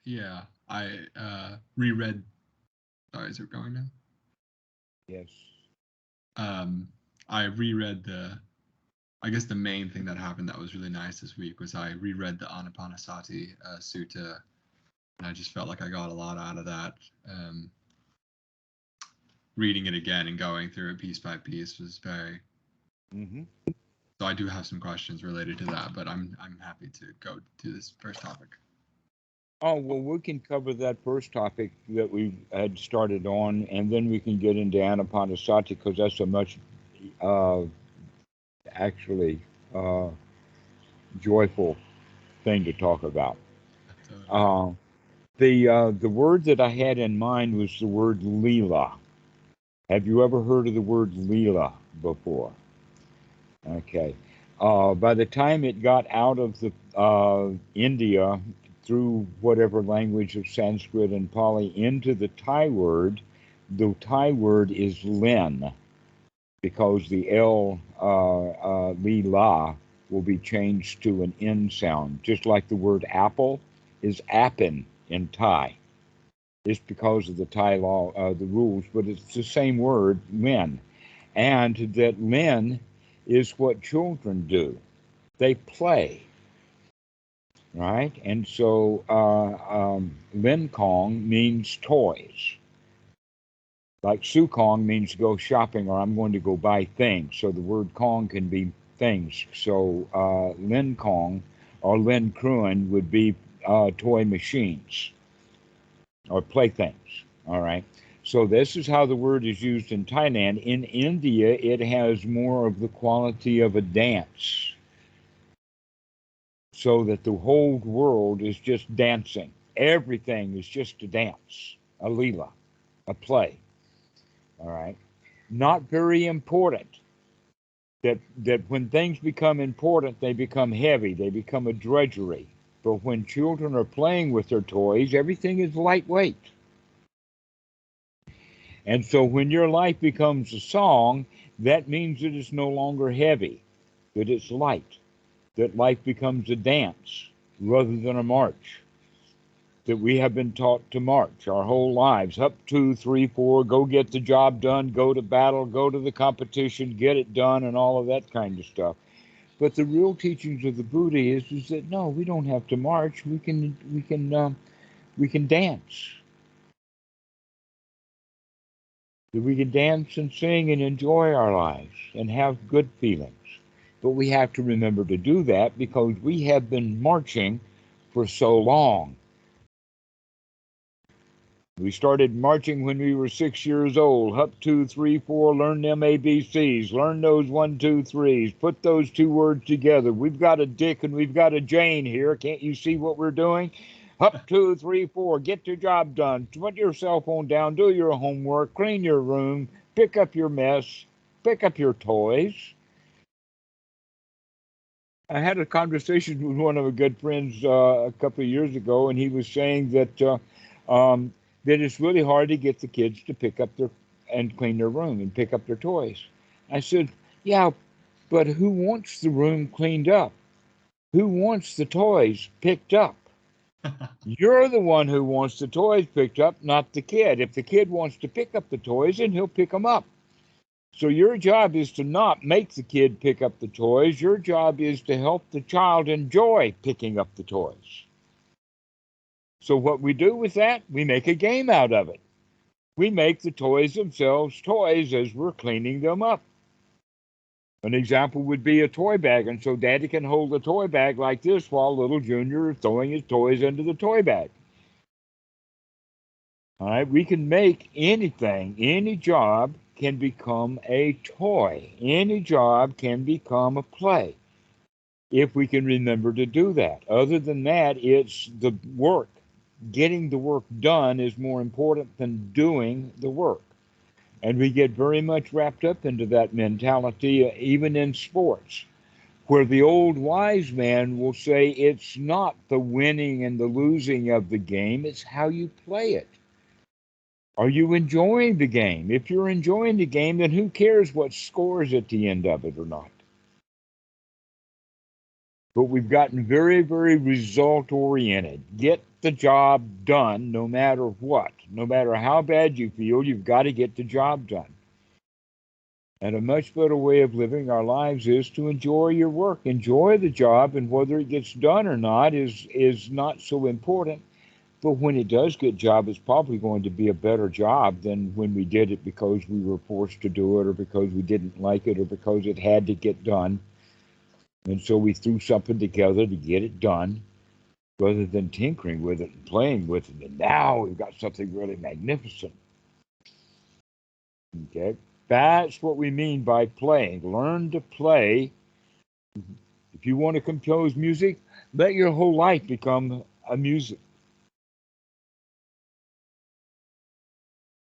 Yeah, I reread. Sorry, is it going now? Yes. I reread I guess the main thing that happened that was really nice this week was I reread the Anapanasati sutta, and I just felt like I got a lot out of that. Reading it again and going through it piece by piece was very. Mm-hmm. So I do have some questions related to that, but I'm happy to go to this first topic. Oh, well, we can cover that first topic that we had started on, and then we can get into Anapanasati because that's a much, uh, actually, uh, joyful thing to talk about. Totally. Uh, the word that I had in mind was the word leela. Have you ever heard of the word leela before? Okay. By the time it got out of the India through whatever language of Sanskrit and Pali into the Thai word is len because the L li la will be changed to an N sound, just like the word apple is appin in Thai. It's because of the Thai law, the rules, but it's the same word, len. And that len is what children do. They play, right? And so len kong means toys. Like su kong means to go shopping or I'm going to go buy things. So the word kong can be things. So len kong or len kruen would be toy machines or playthings. All right. So this is how the word is used in Thailand. In India, it has more of the quality of a dance, so that the whole world is just dancing. Everything is just a dance, a leela, a play. All right. Not very important. That when things become important, they become heavy. They become a drudgery. But when children are playing with their toys, everything is lightweight. And so when your life becomes a song, that means that it's no longer heavy, that it's light, that life becomes a dance rather than a march, that we have been taught to march our whole lives up, 2, 3, 4, go get the job done, go to battle, go to the competition, get it done, and all of that kind of stuff. But the real teachings of the Buddha is that no, we don't have to march. We can dance. That we can dance and sing and enjoy our lives and have good feelings. But we have to remember to do that because we have been marching for so long. We started marching when we were 6 years old. Up, 2, 3, 4, learn them ABCs, learn those 1, 2, 3s, put those two words together. We've got a Dick and we've got a Jane here. Can't you see what we're doing? Up, 2, 3, 4, get your job done. Put your cell phone down, do your homework, clean your room, pick up your mess, pick up your toys. I had a conversation with one of my good friends a couple of years ago, and he was saying that it's really hard to get the kids to pick up their and clean their room and pick up their toys. I said, yeah, but who wants the room cleaned up? Who wants the toys picked up? You're the one who wants the toys picked up, not the kid. If the kid wants to pick up the toys, then he'll pick them up. So your job is to not make the kid pick up the toys. Your job is to help the child enjoy picking up the toys. So what we do with that, we make a game out of it. We make the toys themselves toys as we're cleaning them up. An example would be a toy bag, and so Daddy can hold a toy bag like this while little Junior is throwing his toys into the toy bag. All right, we can make anything, any job can become a toy. Any job can become a play if we can remember to do that. Other than that, it's the work. Getting the work done is more important than doing the work. And we get very much wrapped up into that mentality, even in sports, where the old wise man will say it's not the winning and the losing of the game, it's how you play it. Are you enjoying the game? If you're enjoying the game, then who cares what scores at the end of it or not? But we've gotten very, very result oriented. Get the job done no matter what. No matter how bad you feel, you've got to get the job done. And a much better way of living our lives is to enjoy your work, enjoy the job, and whether it gets done or not is not so important. But when it does get job, it's probably going to be a better job than when we did it because we were forced to do it or because we didn't like it or because it had to get done. And so we threw something together to get it done rather than tinkering with it and playing with it. And now we've got something really magnificent. Okay? That's what we mean by playing. Learn to play. If you want to compose music, let your whole life become a music.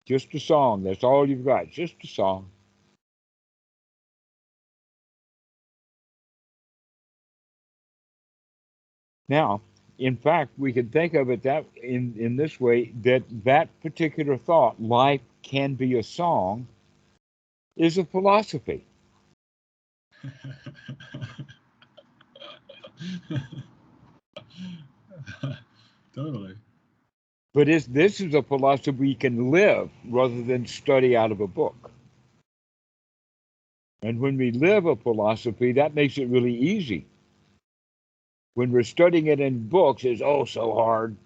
Just a song. That's all you've got. Just a song. Now, in fact, we can think of it that in this way that particular thought, life can be a song, is a philosophy. Totally. But this is a philosophy we can live rather than study out of a book. And when we live a philosophy, that makes it really easy. When we're studying it in books, it's oh so hard.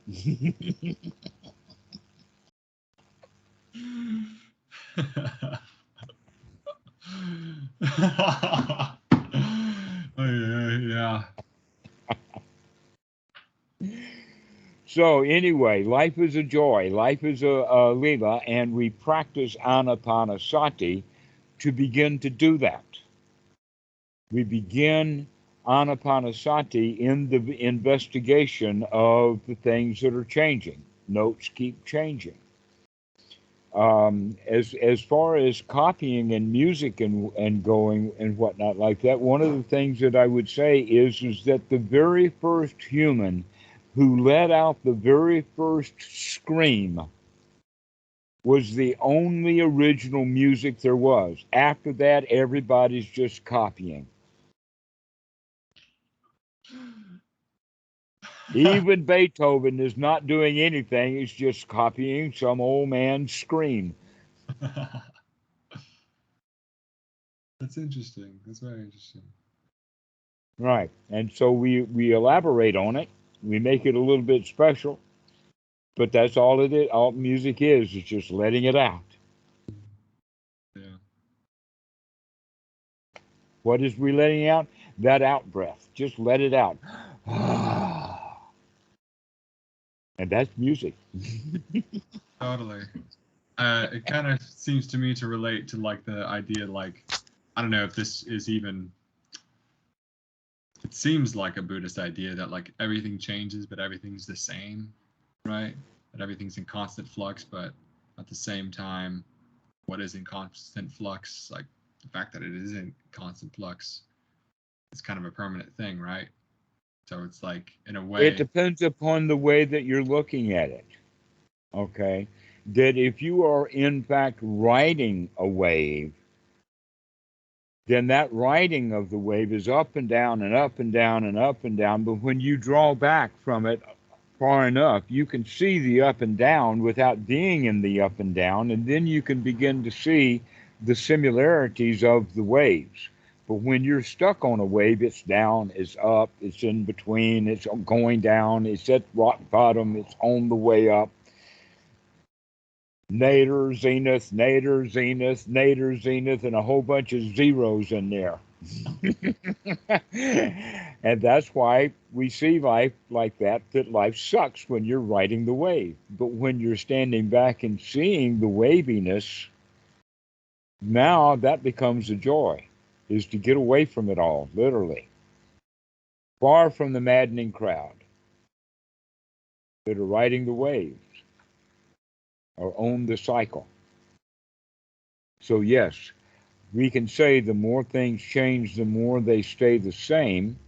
Oh, yeah. So anyway, life is a joy. Life is a leela, and we practice Anapanasati to begin to do that. We begin Anapanasati in the investigation of the things that are changing. Notes keep changing. As far as copying and music and going and whatnot like that, one of the things that I would say is that the very first human who let out the very first scream was the only original music there was. After that, everybody's just copying. Even Beethoven is not doing anything, he's just copying some old man's scream. That's interesting. That's very interesting. Right. And so we elaborate on it. We make it a little bit special. But that's all it is. All music is just letting it out. Yeah. What is we letting out? That out breath. Just let it out. And that's music. Totally. It kind of seems to me to relate to like the idea, like, I don't know if this is even, it seems like a Buddhist idea that like everything changes, but everything's the same, right? That everything's in constant flux, but at the same time, what is in constant flux, like the fact that it is in constant flux, is kind of a permanent thing, right? So it's like, in a It way, depends upon the way that you're looking at it. Okay. That if you are in fact riding a wave, then that riding of the wave is up and down and up and down and up and down. But when you draw back from it far enough, you can see the up and down without being in the up and down. And then you can begin to see the similarities of the waves. But when you're stuck on a wave, it's down, it's up, it's in between, it's going down, it's at rock bottom, it's on the way up. Nadir, zenith, nadir, zenith, nadir, zenith, and a whole bunch of zeros in there. And that's why we see life like that life sucks when you're riding the wave. But when you're standing back and seeing the waviness, now that becomes a joy, is to get away from it all, literally. Far from the maddening crowd that are riding the waves or own the cycle. So, yes, we can say the more things change, the more they stay the same,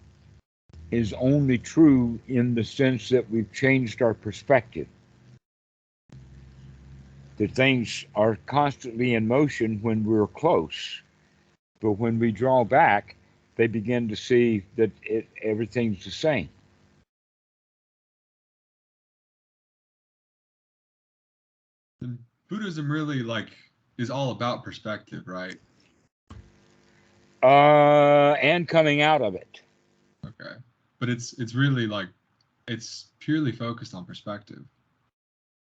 is only true in the sense that we've changed our perspective. That things are constantly in motion when we're close, but when we draw back, they begin to see that everything's the same. And Buddhism really is all about perspective, right? And coming out of it. Okay. But it's really it's purely focused on perspective.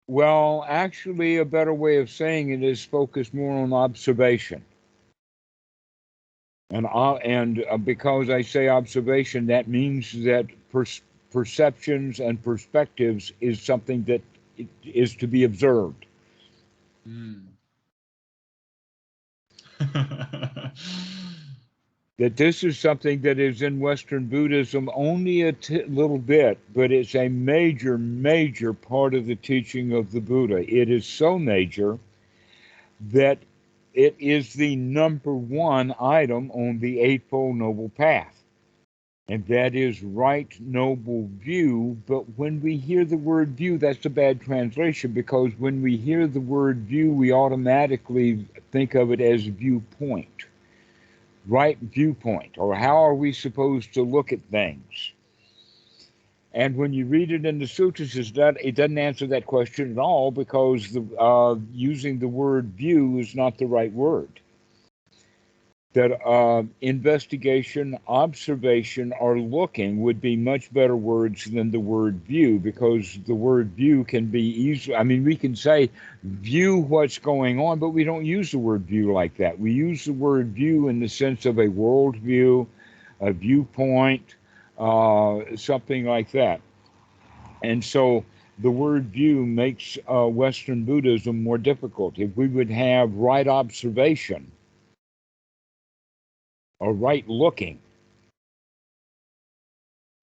Well, actually, a better way of saying it is focused more on observation. And because I say observation, that means that perceptions and perspectives is something that is to be observed. Mm. That this is something that is in Western Buddhism only a little bit, but it's a major, major part of the teaching of the Buddha. It is so major that it is the number one item on the Eightfold Noble Path. And that is right noble view. But when we hear the word view, that's a bad translation, because when we hear the word view, we automatically think of it as viewpoint. Right viewpoint, or how are we supposed to look at things? And when you read it in the sutras, it doesn't answer that question at all, because using the word view is not the right word. That investigation, observation, or looking would be much better words than the word view, because the word view can be easy. I mean, we can say view what's going on, but we don't use the word view like that. We use the word view in the sense of a worldview, a viewpoint, something like that. And so the word view makes Western Buddhism more difficult. If we would have right observation, or right looking,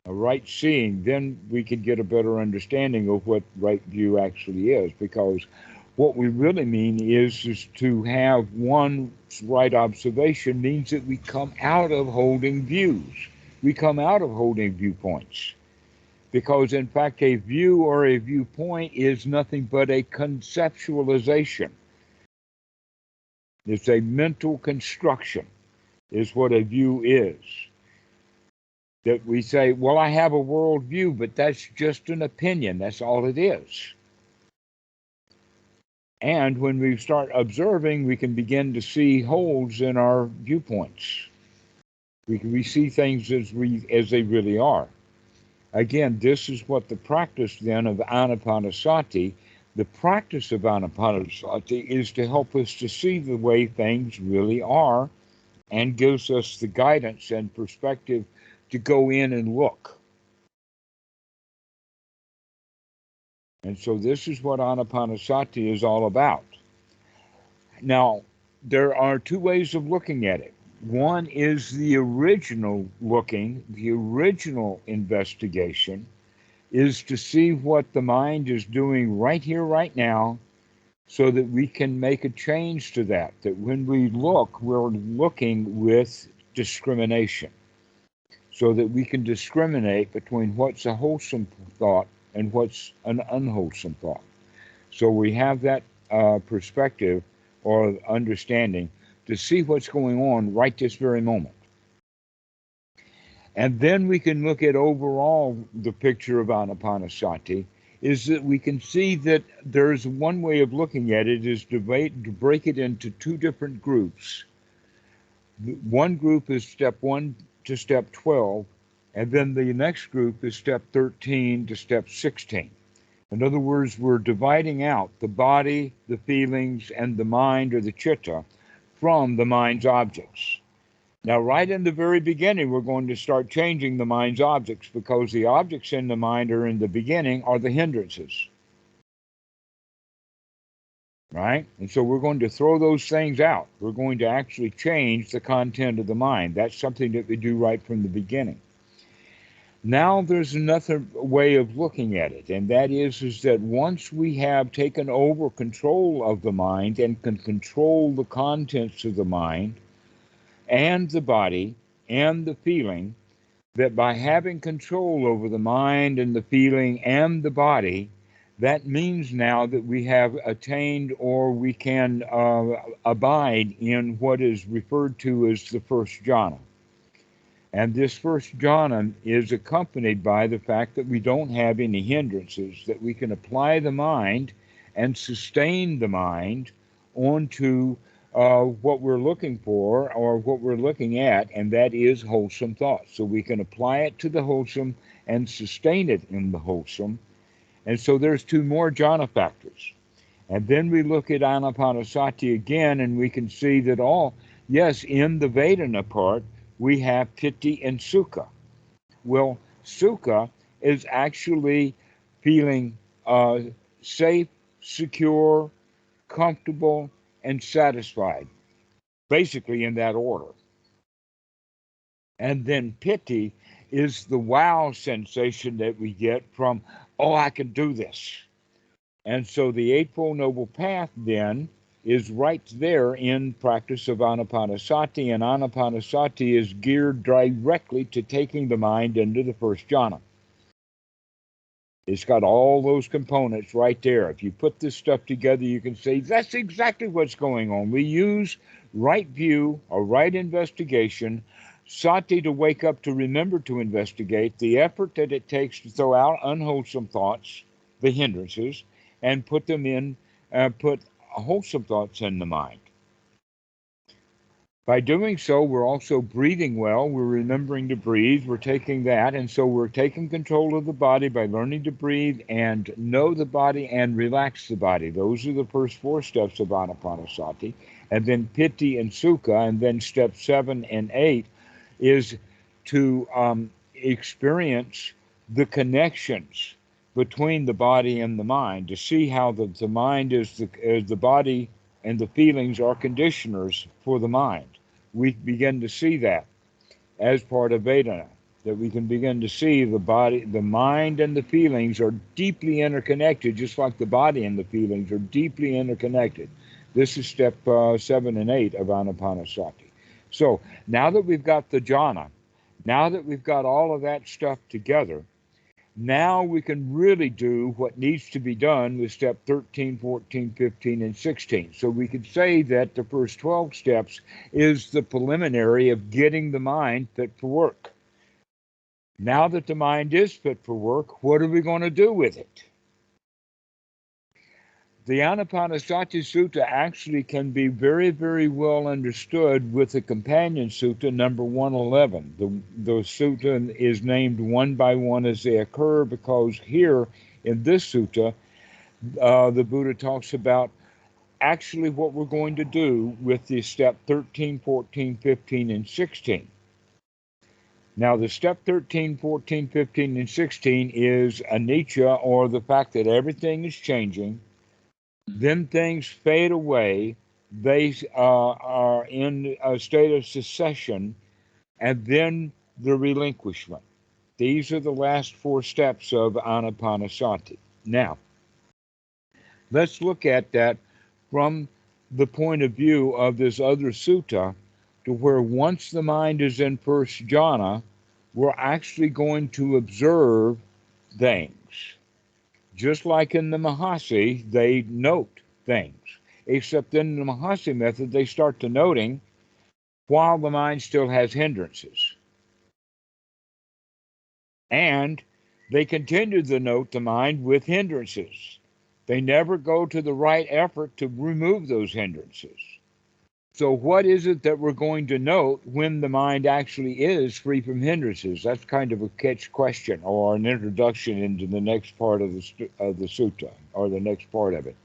a right seeing, then we could get a better understanding of what right view actually is. Because what we really mean is to have one right observation means that we come out of holding views. We come out of holding viewpoints. Because in fact, a view or a viewpoint is nothing but a conceptualization. It's a mental construction, is what a view is. That we say, well, I have a worldview, but that's just an opinion. That's all it is. And when we start observing, we can begin to see holes in our viewpoints. We see things as they really are. Again, this is what the practice then of Anapanasati, the practice of Anapanasati is to help us to see the way things really are, and gives us the guidance and perspective to go in and look. And so this is what Anapanasati is all about. Now, there are two ways of looking at it. One is the original looking, the original investigation is to see what the mind is doing right here, right now, so that we can make a change to that. That when we look, we're looking with discrimination, so that we can discriminate between what's a wholesome thought and what's an unwholesome thought. So we have that perspective or understanding to see what's going on right this very moment. And then we can look at overall the picture of Anapanasati, is that we can see that there's one way of looking at it is to break it into two different groups. One group is step 1 to step 12, and then the next group is step 13 to step 16. In other words, we're dividing out the body, the feelings, and the mind or the chitta from the mind's objects. Now, right in the very beginning, we're going to start changing the mind's objects, because the objects in the mind are in the beginning are the hindrances. Right? And so we're going to throw those things out. We're going to actually change the content of the mind. That's something that we do right from the beginning. Now there's another way of looking at it, and that is that once we have taken over control of the mind and can control the contents of the mind and the body and the feeling, that by having control over the mind and the feeling and the body, that means now that we have attained, or we can abide in what is referred to as the first jhana. And this first jhana is accompanied by the fact that we don't have any hindrances, that we can apply the mind and sustain the mind onto what we're looking for or what we're looking at, and that is wholesome thoughts. So we can apply it to the wholesome and sustain it in the wholesome. And so there's two more jhana factors. And then we look at Anapanasati again, and we can see that yes, in the Vedana part, we have piti and sukha. Well, sukha is actually feeling safe, secure, comfortable, and satisfied, basically in that order. And then piti is the wow sensation that we get from, oh, I can do this. And so the Eightfold Noble Path then is right there in practice of Anapanasati, and Anapanasati is geared directly to taking the mind into the first jhana. It's got all those components right there. If you put this stuff together, you can see that's exactly what's going on. We use right view or right investigation, sati to wake up to remember to investigate, the effort that it takes to throw out unwholesome thoughts, the hindrances, and put wholesome thoughts in the mind. By doing so, we're also breathing well. We're remembering to breathe. We're taking that. And so we're taking control of the body by learning to breathe and know the body and relax the body. Those are the first four steps of Anapanasati. And then piti and sukha. And then step 7 and 8 is to experience the connections between the body and the mind, to see how the mind is the body and the feelings are conditioners for the mind. We begin to see that as part of Vedana, that we can begin to see the body, the mind and the feelings are deeply interconnected, just like the body and the feelings are deeply interconnected. This is step 7 and 8 of Anapanasati. So now that we've got the jhana, now that we've got all of that stuff together, now we can really do what needs to be done with step 13, 14, 15, and 16. So we could say that the first 12 steps is the preliminary of getting the mind fit for work. Now that the mind is fit for work, what are we going to do with it? The Anapanasati Sutta actually can be very, very well understood with the companion sutta number 111. The sutta is named one by one as they occur because here in this sutta, the Buddha talks about actually what we're going to do with the step 13, 14, 15, and 16. Now, the step 13, 14, 15, and 16 is anicca, or the fact that everything is changing. Then things fade away. They are in a state of cessation, and then the relinquishment. These are the last 4 steps of Anapanasati. Now, let's look at that from the point of view of this other sutta, to where once the mind is in first jhana, we're actually going to observe things. Just like in the Mahasi, they note things. Except in the Mahasi method, they start to noting while the mind still has hindrances. And they continue to note the mind with hindrances. They never go to the right effort to remove those hindrances. So what is it that we're going to note when the mind actually is free from hindrances? That's kind of a catch question or an introduction into the next part of the sutta, or the next part of it.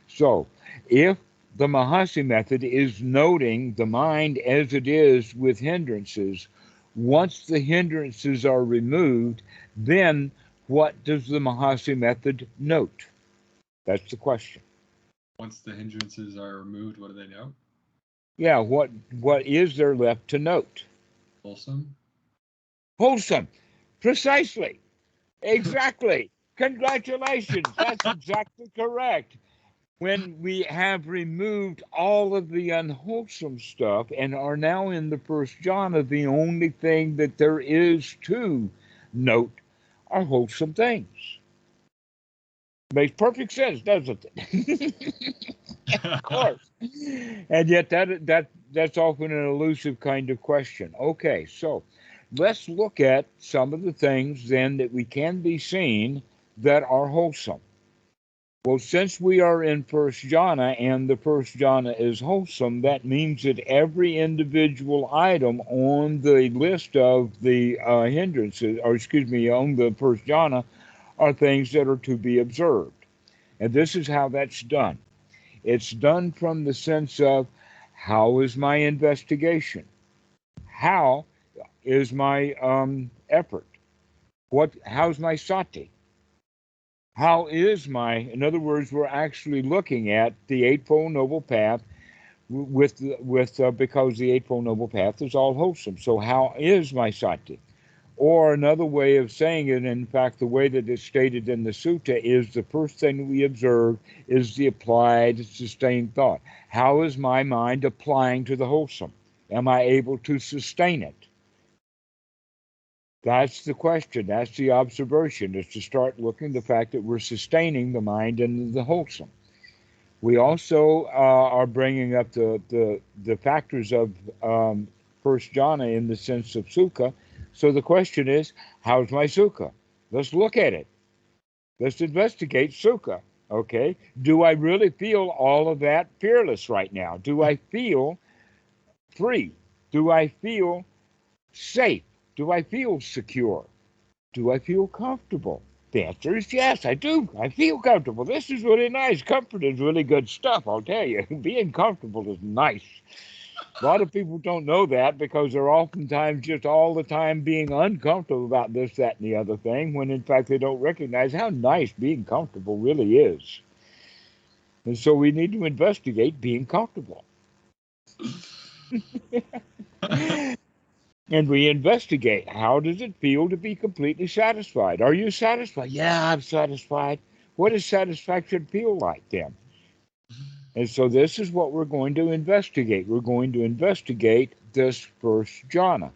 So if the Mahasi method is noting the mind as it is with hindrances, once the hindrances are removed, then what does the Mahasi method note? That's the question. Once the hindrances are removed, what do they note? Yeah, what is there left to note? Wholesome? Wholesome. Precisely. Exactly. Congratulations. That's exactly correct. When we have removed all of the unwholesome stuff and are now in the first jhana, the only thing that there is to note are wholesome things. Makes perfect sense, doesn't it? Of course. And yet that's often an elusive kind of question. Okay, so let's look at some of the things then that we can be seen that are wholesome. Well, since we are in first jhana and the first jhana is wholesome, that means that every individual item on the list of the hindrances, or excuse me, on the first jhana, are things that are to be observed. And this is how that's done. It's done from the sense of, how is my investigation? How is my effort? How's my sati? How is in other words, we're actually looking at the Eightfold Noble Path because the Eightfold Noble Path is all wholesome. So how is my sati? Or another way of saying it, in fact, the way that it's stated in the sutta is the first thing we observe is the applied, sustained thought. How is my mind applying to the wholesome? Am I able to sustain it? That's the question. That's the observation, is to start looking at the fact that we're sustaining the mind and the wholesome. We also are bringing up the factors of first jhana in the sense of sukha. So the question is, how's my sukha? Let's look at it. Let's investigate sukha. Okay? Do I really feel all of that fearless right now? Do I feel free? Do I feel safe? Do I feel secure? Do I feel comfortable? The answer is yes, I do. I feel comfortable. This is really nice. Comfort is really good stuff, I'll tell you. Being comfortable is nice. A lot of people don't know that because they're oftentimes just all the time being uncomfortable about this, that, and the other thing, when in fact they don't recognize how nice being comfortable really is. And so we need to investigate being comfortable. And we investigate, how does it feel to be completely satisfied? Are you satisfied? Yeah, I'm satisfied. What does satisfaction feel like then? And so this is what we're going to investigate. We're going to investigate this first jhana,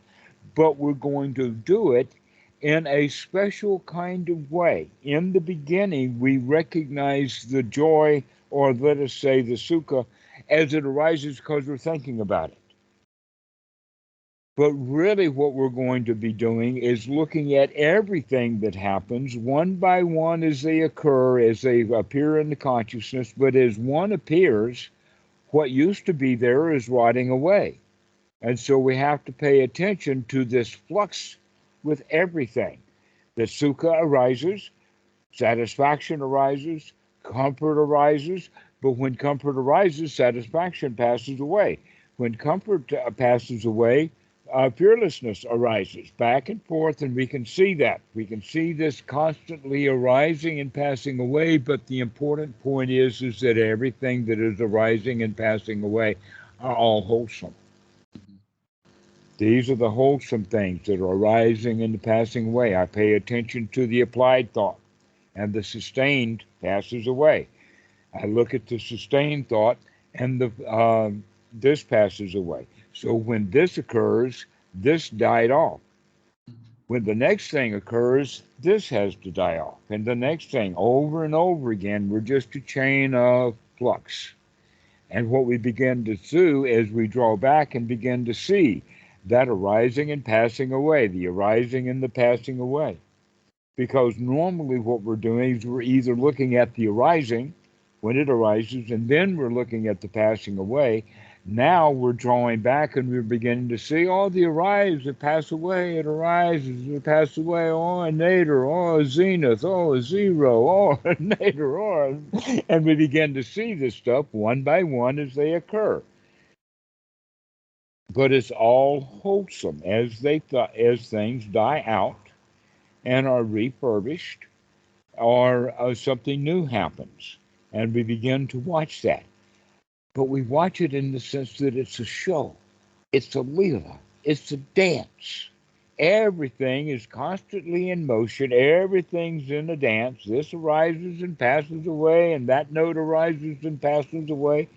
but we're going to do it in a special kind of way. In the beginning, we recognize the joy, or let us say the sukha, as it arises because we're thinking about it. But really what we're going to be doing is looking at everything that happens one by one as they occur, as they appear in the consciousness. But as one appears, what used to be there is rotting away. And so we have to pay attention to this flux with everything. The sukha arises, satisfaction arises, comfort arises. But when comfort arises, satisfaction passes away. When comfort passes away, fearlessness arises back and forth, and we can see that. We can see this constantly arising and passing away, but the important point is that everything that is arising and passing away are all wholesome. These are the wholesome things that are arising and passing away. I pay attention to the applied thought, and the sustained passes away. I look at the sustained thought, and this passes away. So when this occurs, this died off. When the next thing occurs, this has to die off. And the next thing, over and over again, we're just a chain of flux. And what we begin to do is we draw back and begin to see that arising and passing away, the arising and the passing away. Because normally what we're doing is we're either looking at the arising when it arises, and then we're looking at the passing away. Now we're drawing back and we're beginning to see, oh, the arise, it pass away, it arises, it pass away, oh, a nadir, oh, a zenith, oh, a zero, oh, a nadir, oh. And we begin to see this stuff one by one as they occur. But it's all wholesome as things die out and are refurbished, or something new happens. And we begin to watch that. But we watch it in the sense that it's a show. It's a leela. It's a dance. Everything is constantly in motion. Everything's in a dance. This arises and passes away, and that note arises and passes away.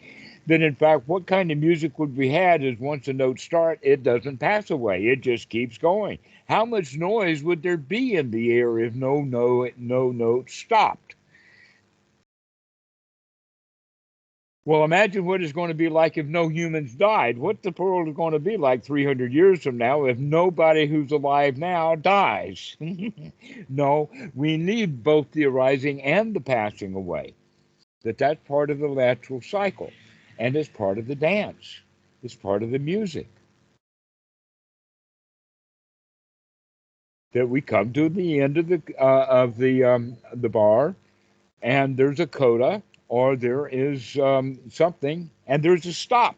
Then, in fact, what kind of music would we have is once a note starts, it doesn't pass away. It just keeps going. How much noise would there be in the air if no note stopped? Well, imagine what it's going to be like if no humans died. What the world is going to be like 300 years from now if nobody who's alive now dies. No, we need both the arising and the passing away. That's part of the natural cycle, and it's part of the dance. It's part of the music. That we come to the end of the bar, and there's a coda, or there is something, and there's a stop.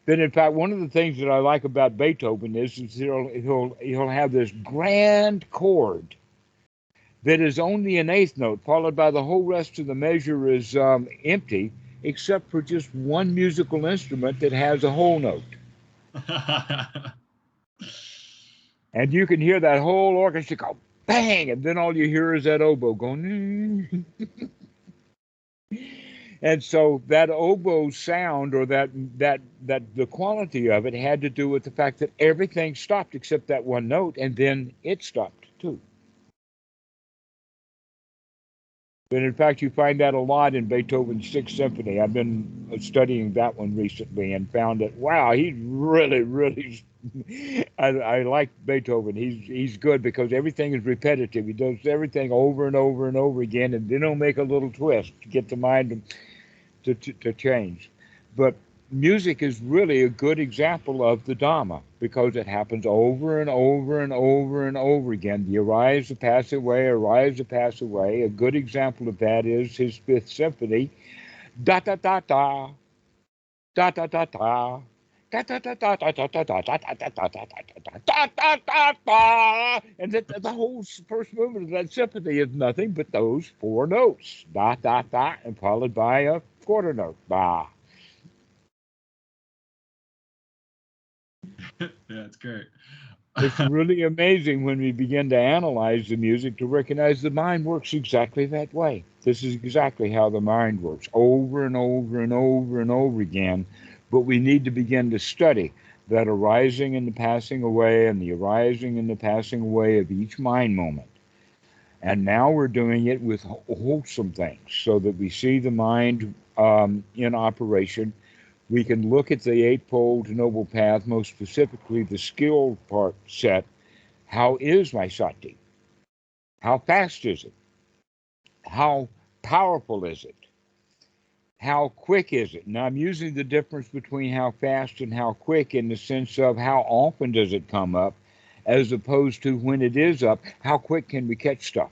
Then, in fact, one of the things that I like about Beethoven is he'll have this grand chord that is only an eighth note, followed by the whole rest of the measure is empty, except for just one musical instrument that has a whole note. And you can hear that whole orchestra go bang, and then all you hear is that oboe going. And so that oboe sound, or that the quality of it, had to do with the fact that everything stopped except that one note, and then it stopped too. And in fact, you find that a lot in Beethoven's Sixth Symphony. I've been studying that one recently and found that, wow, he's really. I like Beethoven. He's good because everything is repetitive. He does everything over and over and over again, and then he'll make a little twist to get the mind to change. But music is really a good example of the Dhamma because it happens over and over and over and over again. The arise, the pass away, arise, the pass away. A good example of that is his Fifth Symphony. Da da da da, da da da da. And the whole first movement of that symphony is nothing but those four notes, da da da, and followed by a quarter note, ba. Yeah, it's great. It's really amazing when we begin to analyze the music to recognize the mind works exactly that way. This is exactly how the mind works, over and over and over and over again. But we need to begin to study that arising and the passing away, and the arising and the passing away of each mind moment. And now we're doing it with wholesome things so that we see the mind in operation. We can look at the Eightfold Noble Path, most specifically the skill part set. How is my sati? How fast is it? How powerful is it? How quick is it? Now, I'm using the difference between how fast and how quick in the sense of how often does it come up, as opposed to when it is up, how quick can we catch stuff?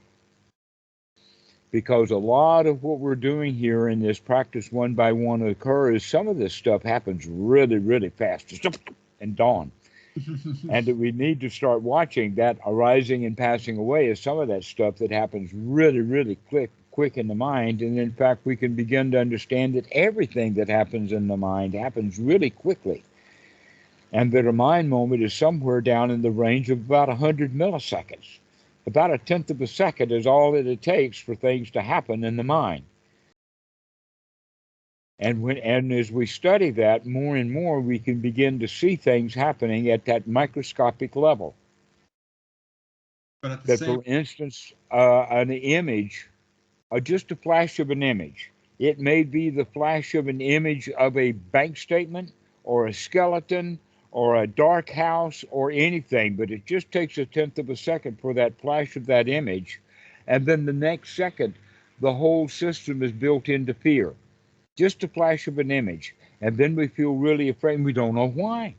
Because a lot of what we're doing here in this practice one by one occur is some of this stuff happens really fast and dawn. And that we need to start watching that arising and passing away is some of that stuff that happens really quick in the mind. And in fact, we can begin to understand that everything that happens in the mind happens really quickly. And that a mind moment is somewhere down in the range of about 100 milliseconds. About a tenth of a second is all that it takes for things to happen in the mind. And as we study that more and more, we can begin to see things happening at that microscopic level. But at the That, same, for instance, an image, just a flash of an image. It may be the flash of an image of a bank statement or a skeleton or a dark house or anything, but it just takes a tenth of a second for that flash of that image. And then the next second, the whole system is built into fear. Just a flash of an image. And then we feel really afraid and we don't know why.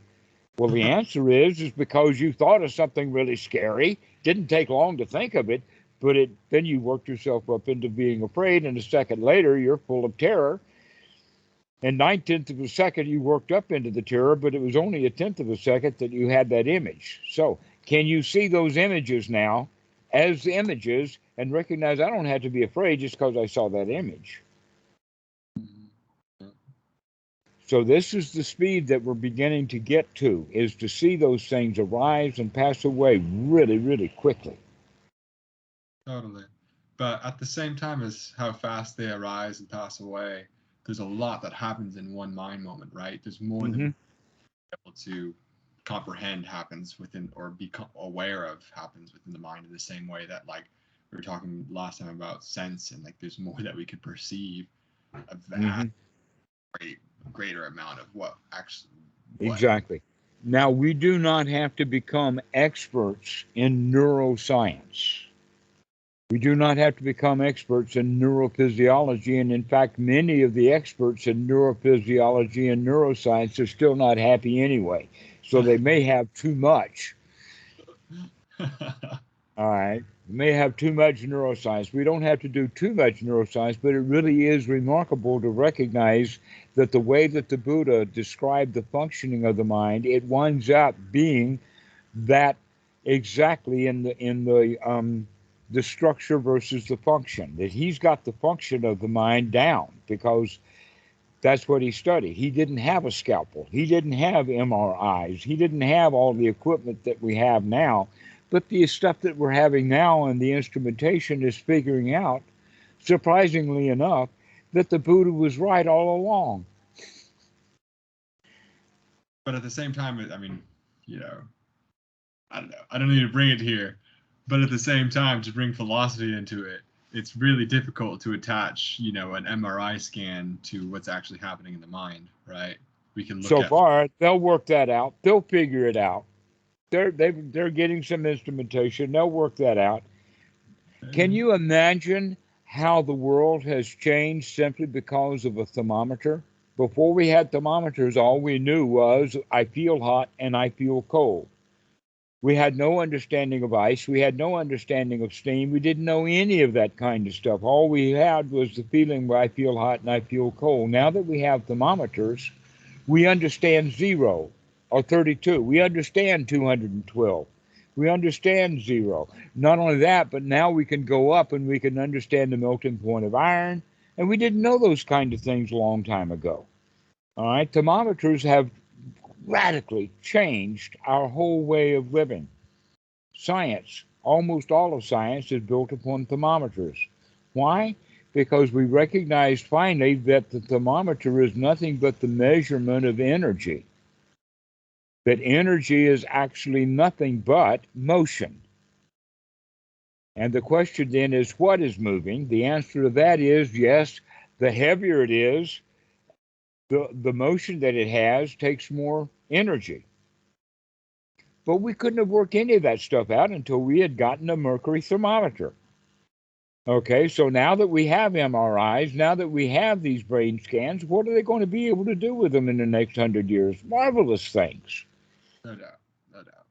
Well, the answer is because you thought of something really scary. Didn't take long to think of it, but then you worked yourself up into being afraid, and a second later, you're full of terror. And 9/10 of a second, you worked up into the terror, but it was only a tenth of a second that you had that image. So, can you see those images now as images and recognize I don't have to be afraid just because I saw that image? So this is the speed that we're beginning to get to, is to see those things arise and pass away really quickly. totally. But at the same time as how fast they arise and pass away, there's a lot that happens in one mind moment, right? There's more than we're able to comprehend happens within, or become aware of happens within the mind, in the same way that, like, we were talking last time about sense, and like there's more that we could perceive, a vast, greater amount of what actually. Exactly. Now, we do not have to become experts in neuroscience. We do not have to become experts in neurophysiology, and in fact, many of the experts in neurophysiology and neuroscience are still not happy anyway. So they may have too much. All right. May have too much neuroscience. We don't have to do too much neuroscience, but it really is remarkable to recognize that the way that the Buddha described the functioning of the mind, it winds up being that exactly in the structure versus the function. That he's got the function of the mind down because that's what he studied. He didn't have a scalpel. He didn't have MRIs. He didn't have all the equipment that we have now. But the stuff that we're having now and the instrumentation is figuring out, surprisingly enough, that the Buddha was right all along. But at the same time, I mean, I don't know. I don't need to bring it here. But at the same time, to bring philosophy into it, it's really difficult to attach, an MRI scan to what's actually happening in the mind, right? We can look so far, they'll work that out. They'll figure it out. They're getting some instrumentation. They'll work that out. Can you imagine how the world has changed simply because of a thermometer? Before we had thermometers, all we knew was I feel hot and I feel cold. We had no understanding of ice. We had no understanding of steam. We didn't know any of that kind of stuff. All we had was the feeling where I feel hot and I feel cold. Now that we have thermometers, we understand 0 or 32. We understand 212. We understand 0. Not only that, but now we can go up and we can understand the melting point of iron. And we didn't know those kind of things a long time ago. All right, thermometers have radically changed our whole way of living. Science, almost all of science, is built upon thermometers. Why? Because we recognized finally that the thermometer is nothing but the measurement of energy. That energy is actually nothing but motion. And the question then is, what is moving? The answer to that is yes, the heavier it is, the motion that it has takes more energy. But we couldn't have worked any of that stuff out until we had gotten a mercury thermometer. Okay, so now that we have MRIs, now that we have these brain scans, what are they going to be able to do with them in the next 100 years? Marvelous things. No doubt, no doubt.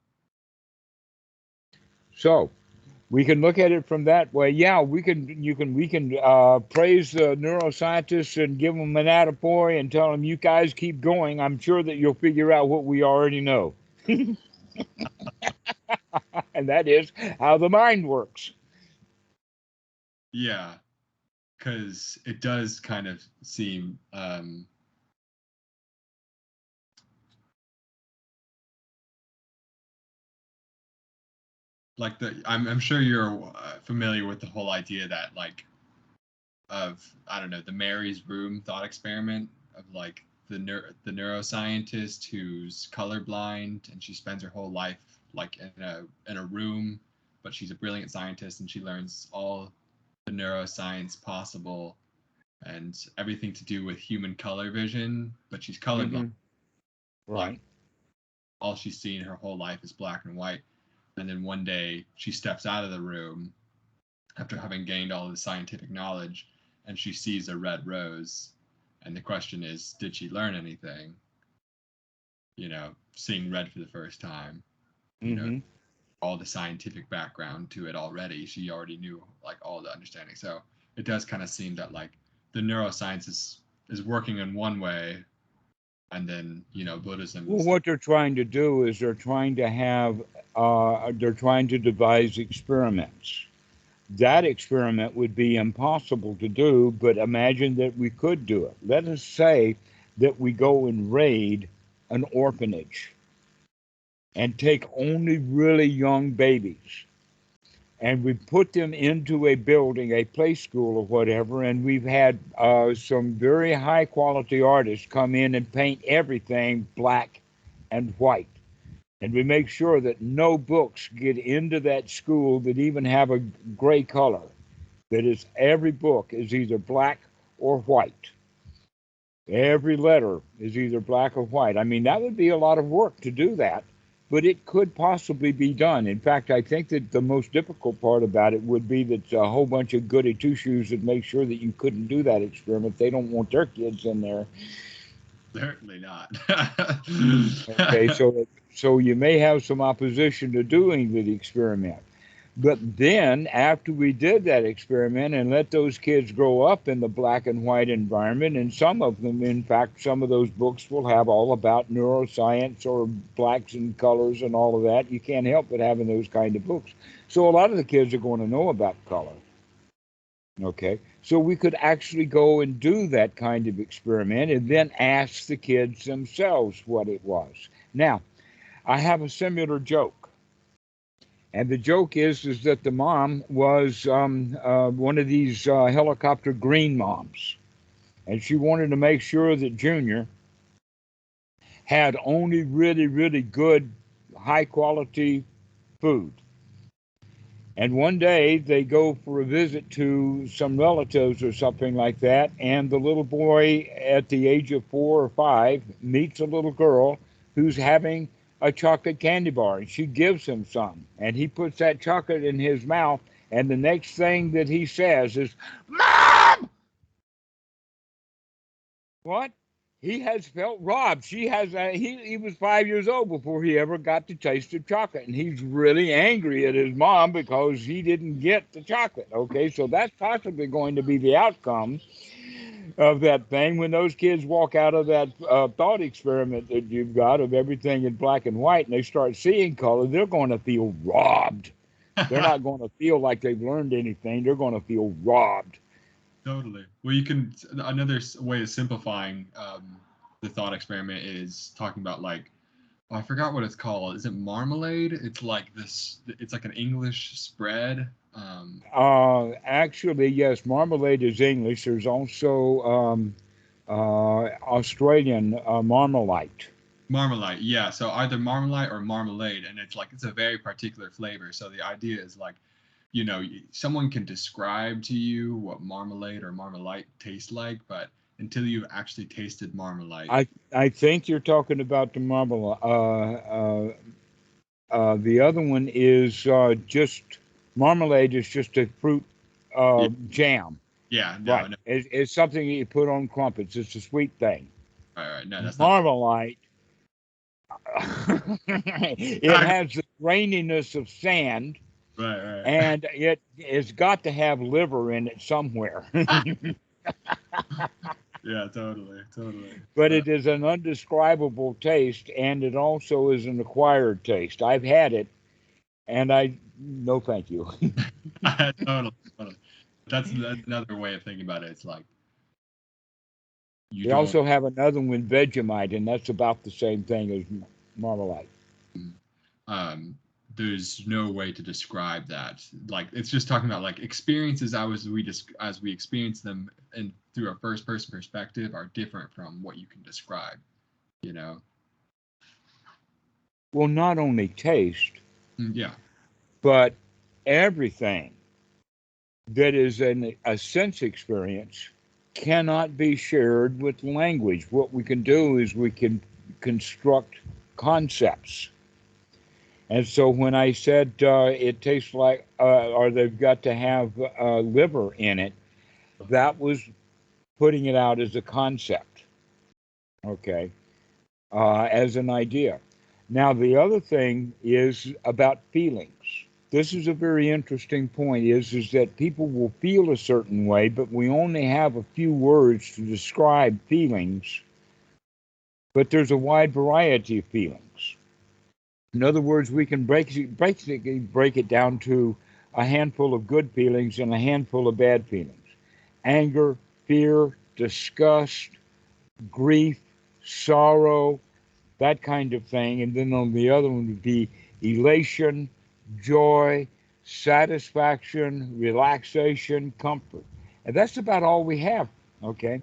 So we can look at it from that way. Yeah, we can praise the neuroscientists and give them an attaboy and tell them, you guys keep going. I'm sure that you'll figure out what we already know. And that is how the mind works. Yeah, because it does kind of seem like I'm sure you're familiar with the whole idea that I don't know, the Mary's room thought experiment of the neuroscientist who's colorblind and she spends her whole life in a room, but she's a brilliant scientist and she learns all the neuroscience possible and everything to do with human color vision, but she's colorblind. Mm-hmm. Right. All she's seen her whole life is black and white. And then one day she steps out of the room after having gained all of the scientific knowledge and she sees a red rose. And the question is, did she learn anything? Seeing red for the first time, all the scientific background to it already. She already knew all the understanding. So it does kind of seem that the neuroscience is working in one way, and then Buddhism. Well, what they're trying to do is they're trying to devise experiments. That experiment would be impossible to do, but imagine that we could do it. Let us say that we go and raid an orphanage and take only really young babies. And we put them into a building, a play school or whatever, and we've had some very high quality artists come in and paint everything black and white. And we make sure that no books get into that school that even have a gray color. That is, every book is either black or white. Every letter is either black or white. I mean, that would be a lot of work to do that. but it could possibly be done. In fact, I think that the most difficult part about it would be that a whole bunch of goody two-shoes would make sure that you couldn't do that experiment. They don't want their kids in there. Certainly not. Okay, so you may have some opposition to doing the experiment. But then, after we did that experiment and let those kids grow up in the black and white environment, and some of them, in fact, some of those books will have all about neuroscience or blacks and colors and all of that. You can't help but having those kind of books. So a lot of the kids are going to know about color. Okay, so we could actually go and do that kind of experiment and then ask the kids themselves what it was. Now, I have a similar joke. And the joke is that the mom was one of these helicopter green moms. And she wanted to make sure that Junior had only really, really good, high quality food. And one day they go for a visit to some relatives or something like that. And the little boy at the age of 4 or 5 meets a little girl who's having a chocolate candy bar, and she gives him some, and he puts that chocolate in his mouth, and the next thing that he says is, "Mom!" What? He has felt robbed. He was 5 years old before he ever got to taste of chocolate, and he's really angry at his mom because he didn't get the chocolate. Okay, so that's possibly going to be the outcome of that thing when those kids walk out of that thought experiment that you've got of everything in black and white, and they start seeing color. They're going to feel robbed. They're not going to feel like they've learned anything. They're going to feel robbed. Totally. Well, another way of simplifying the thought experiment is talking about I forgot what it's called. Is it marmalade? It's like an English spread. Actually, yes, marmalade is English. There's also Australian marmalite. Marmalade, yeah. So either marmalade or marmalade, and it's a very particular flavor. So the idea is someone can describe to you what marmalade or marmalite tastes like, but until you've actually tasted marmalade. I think you're talking about the marmalade. The other one is just marmalade is just a fruit jam. Yeah, no, right. No. It's something that you put on crumpets. It's a sweet thing. Right. No, that's marmalite. It has the graininess of sand. Right. And it's got to have liver in it somewhere. Yeah, totally. But it is an undescribable taste, and it also is an acquired taste. I've had it, and no thank you. Totally. That's another way of thinking about it. It's like they also have another one, Vegemite, and that's about the same thing as marmalade. There's no way to describe that. It's just talking about experiences as we experience them and through a first person perspective are different from what you can describe, Well, not only taste, yeah, but everything that is a sense experience cannot be shared with language. What we can do is we can construct concepts. And so when I said it tastes like, or they've got to have liver in it, that was putting it out as a concept, okay, as an idea. Now, the other thing is about feelings. This is a very interesting point, is that people will feel a certain way, but we only have a few words to describe feelings, but there's a wide variety of feelings. In other words, we can basically break it down to a handful of good feelings and a handful of bad feelings. Anger, fear, disgust, grief, sorrow, that kind of thing. And then on the other one would be elation, joy, satisfaction, relaxation, comfort. And that's about all we have, okay?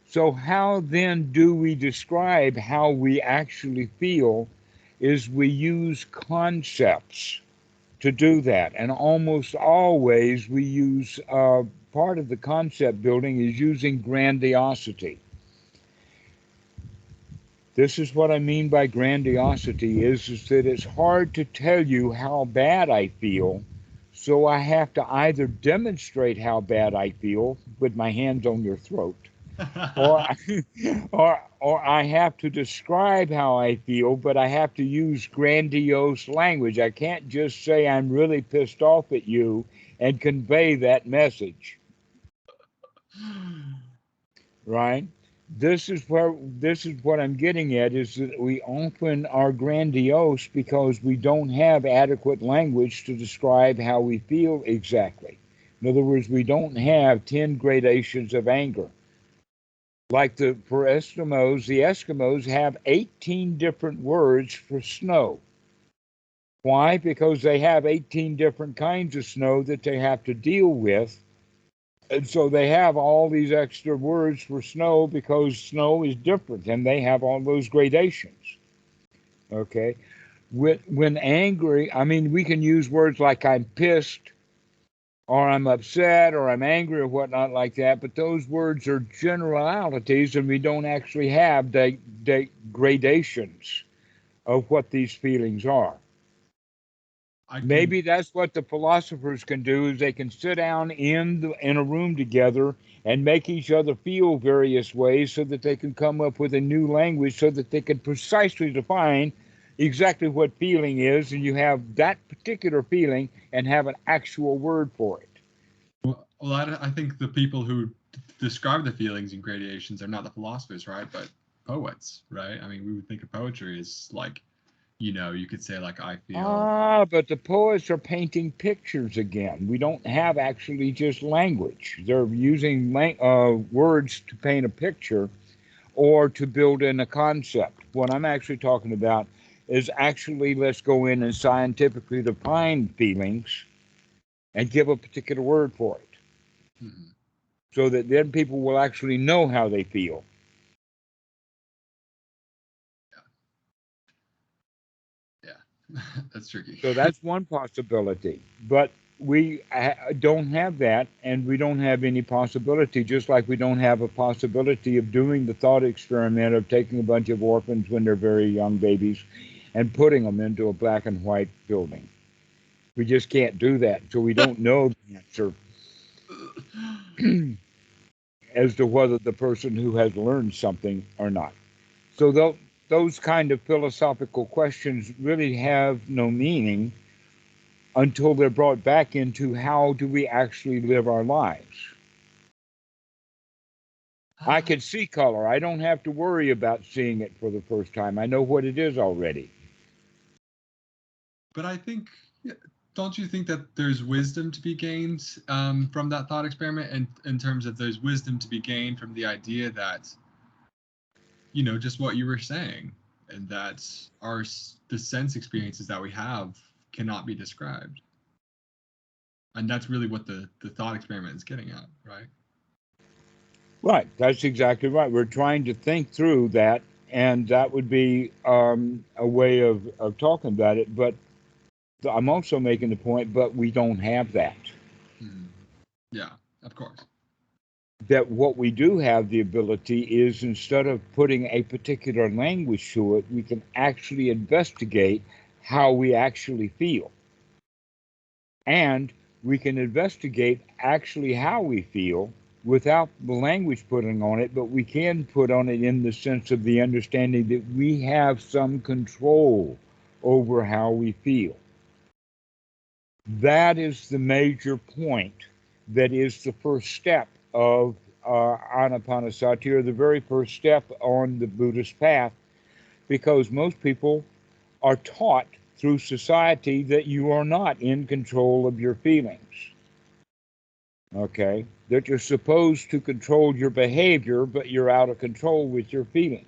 So how then do we describe how we actually feel? Is we use concepts to do that. And almost always we use, part of the concept building is using grandiosity. This is what I mean by grandiosity is that it's hard to tell you how bad I feel, so I have to either demonstrate how bad I feel with my hands on your throat, or or I have to describe how I feel, but I have to use grandiose language. I can't just say I'm really pissed off at you and convey that message. Right? This is what I'm getting at is that we often are grandiose because we don't have adequate language to describe how we feel exactly. In other words, we don't have 10 gradations of anger. Like for Eskimos, the Eskimos have 18 different words for snow. Why? Because they have 18 different kinds of snow that they have to deal with. And so they have all these extra words for snow because snow is different and they have all those gradations. Okay. When angry, I mean, we can use words like I'm pissed or I'm upset or I'm angry or whatnot like that, but those words are generalities and we don't actually have the gradations of what these feelings are. Maybe that's what the philosophers can do is they can sit down in a room together and make each other feel various ways so that they can come up with a new language so that they can precisely define exactly what feeling is, and you have that particular feeling and have an actual word for it. Well, I think the people who describe the feelings in gradations are not the philosophers, right? But poets, right? I mean, we would think of poetry as like, you could say like I feel. But the poets are painting pictures again. We don't have actually just language. They're using words to paint a picture or to build in a concept. What I'm actually talking about is actually let's go in and scientifically define feelings and give a particular word for it. Mm-hmm. So that then people will actually know how they feel. Yeah. That's tricky. So that's one possibility. But we don't have that, and we don't have any possibility, just like we don't have a possibility of doing the thought experiment of taking a bunch of orphans when they're very young babies and putting them into a black and white building. We just can't do that. So we don't know the answer as to whether the person who has learned something or not. So those kind of philosophical questions really have no meaning until they're brought back into how do we actually live our lives. I can see color. I don't have to worry about seeing it for the first time. I know what it is already. But I think, don't you think that there's wisdom to be gained from that thought experiment, and in terms of there's wisdom to be gained from the idea that, just what you were saying, and that the sense experiences that we have cannot be described. And that's really what the thought experiment is getting at, right? Right. That's exactly right. We're trying to think through that, and that would be a way of talking about it. But I'm also making the point, but we don't have that. Mm-hmm. Yeah, of course. That what we do have the ability is instead of putting a particular language to it, we can actually investigate how we actually feel. And we can investigate actually how we feel without the language putting on it, but we can put on it in the sense of the understanding that we have some control over how we feel. That is the major point. That is the first step of Anapanasati, or the very first step on the Buddhist path, because most people are taught through society that you are not in control of your feelings. Okay? That you're supposed to control your behavior, but you're out of control with your feelings.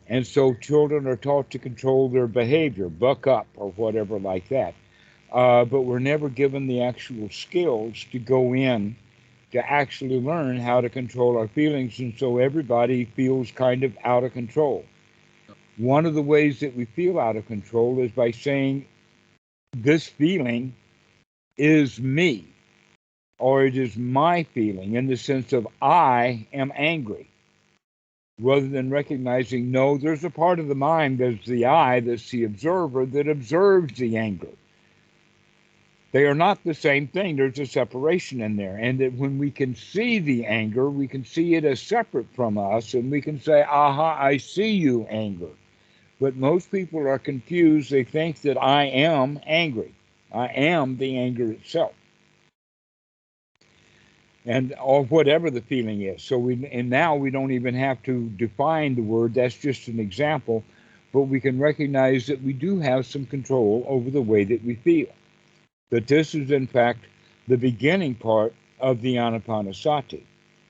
And so children are taught to control their behavior, buck up, or whatever like that. But we're never given the actual skills to go in to actually learn how to control our feelings. And so everybody feels kind of out of control. One of the ways that we feel out of control is by saying, this feeling is me, or it is my feeling, in the sense of I am angry. rather than recognizing, no, there's a part of the mind, there's the I, that's the observer, that observes the anger. They are not the same thing. There's a separation in there. And that when we can see the anger, we can see it as separate from us, and we can say, aha, I see you, anger. But most people are confused. They think that I am angry. I am the anger itself. And or whatever the feeling is. And now we don't even have to define the word. That's just an example. But we can recognize that we do have some control over the way that we feel. That this is, in fact, the beginning part of the Anapanasati,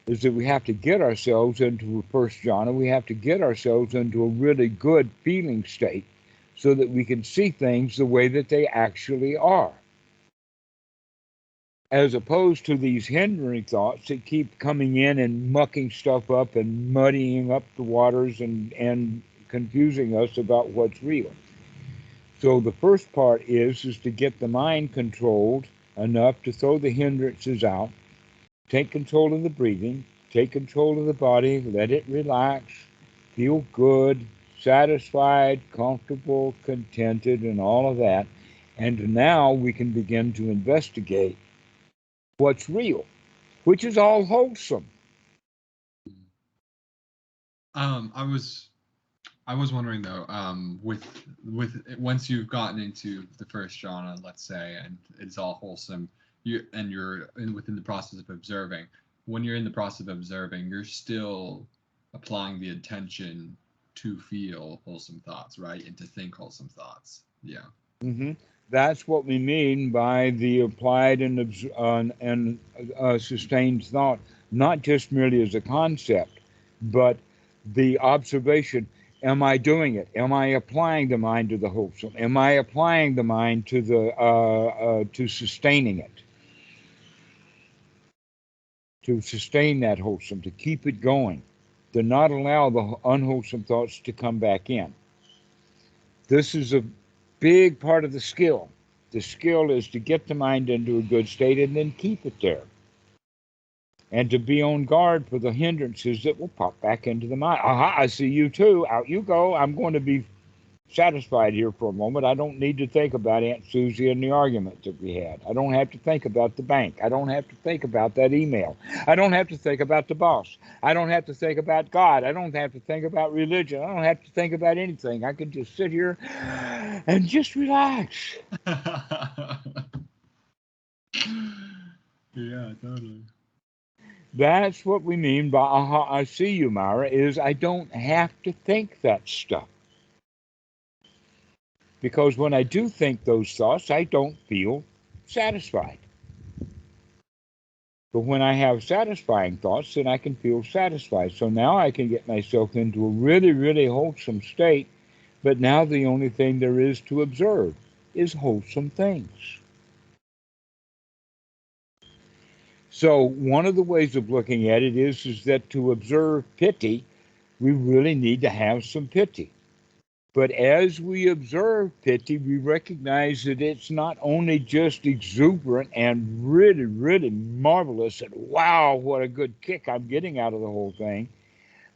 is that we have to get ourselves into a first jhana. We have to get ourselves into a really good feeling state so that we can see things the way that they actually are, as opposed to these hindering thoughts that keep coming in and mucking stuff up and muddying up the waters and confusing us about what's real. So the first part is to get the mind controlled enough to throw the hindrances out, take control of the breathing, take control of the body, let it relax, feel good, satisfied, comfortable, contented, and all of that. And now we can begin to investigate what's real, which is all wholesome. I was wondering though, with once you've gotten into the first jhana, let's say, and it's all wholesome, you're within the process of observing. When you're in the process of observing, you're still applying the attention to feel wholesome thoughts, right, and to think wholesome thoughts. Yeah. Mm-hmm. That's what we mean by the applied and sustained thought, not just merely as a concept, but the observation. Am I doing it? Am I applying the mind to the wholesome? Am I applying the mind to to sustaining it? To sustain that wholesome, to keep it going, to not allow the unwholesome thoughts to come back in. This is a big part of the skill. The skill is to get the mind into a good state and then keep it there. And to be on guard for the hindrances that will pop back into the mind. Aha, I see you too. Out you go. I'm going to be satisfied here for a moment. I don't need to think about Aunt Susie and the argument that we had. I don't have to think about the bank. I don't have to think about that email. I don't have to think about the boss. I don't have to think about God. I don't have to think about religion. I don't have to think about anything. I can just sit here and just relax. Yeah, totally. That's what we mean by aha, I see you, Myra, is I don't have to think that stuff. Because when I do think those thoughts, I don't feel satisfied. But when I have satisfying thoughts, then I can feel satisfied. So now I can get myself into a really, really wholesome state. But now the only thing there is to observe is wholesome things. So one of the ways of looking at it is that to observe piti, we really need to have some piti. But as we observe piti, we recognize that it's not only just exuberant and really, really marvelous and wow, what a good kick I'm getting out of the whole thing.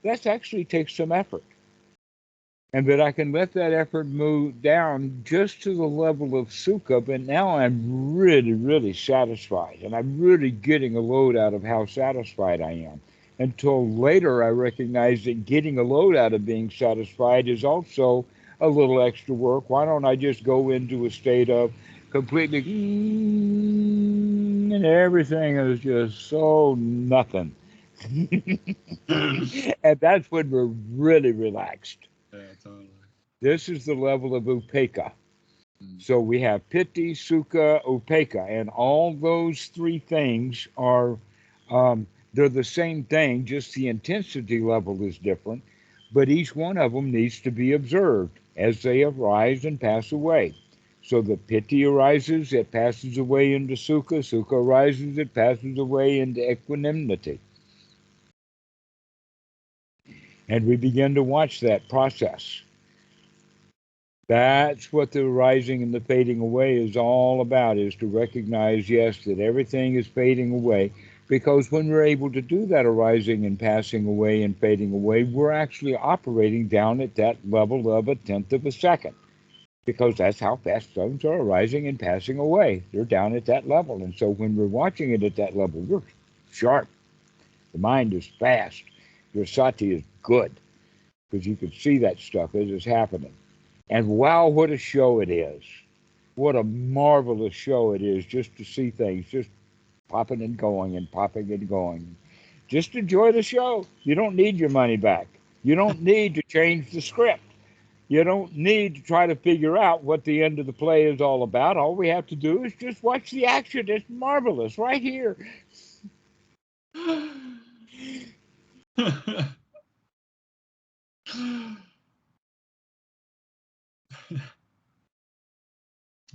That actually takes some effort. And that I can let that effort move down just to the level of sukha, but now I'm really, really satisfied. And I'm really getting a load out of how satisfied I am. Until later I recognize that getting a load out of being satisfied is also a little extra work. Why don't I just go into a state of completely and everything is just so nothing. And that's when we're really relaxed. Yeah, totally. This is the level of upekkha. So we have piti, sukha, upekkha, and all those three things are they're the same thing, just the intensity level is different, but each one of them needs to be observed as they arise and pass away. So the piti arises, it passes away into sukha, sukha arises, it passes away into equanimity. And we begin to watch that process. That's what the rising and the fading away is all about, is to recognize, yes, that everything is fading away. Because when we're able to do that arising and passing away and fading away, we're actually operating down at that level of a tenth of a second. Because that's how fast stones are arising and passing away. They're down at that level. And so when we're watching it at that level, we're sharp. The mind is fast. Your sati is good. Because you can see that stuff as it's happening. And wow, what a show it is. What a marvelous show it is just to see things just popping and going and popping and going. Just enjoy the show. You don't need your money back. You don't need to change the script. You don't need to try to figure out what the end of the play is all about. All we have to do is just watch the action. It's marvelous right here.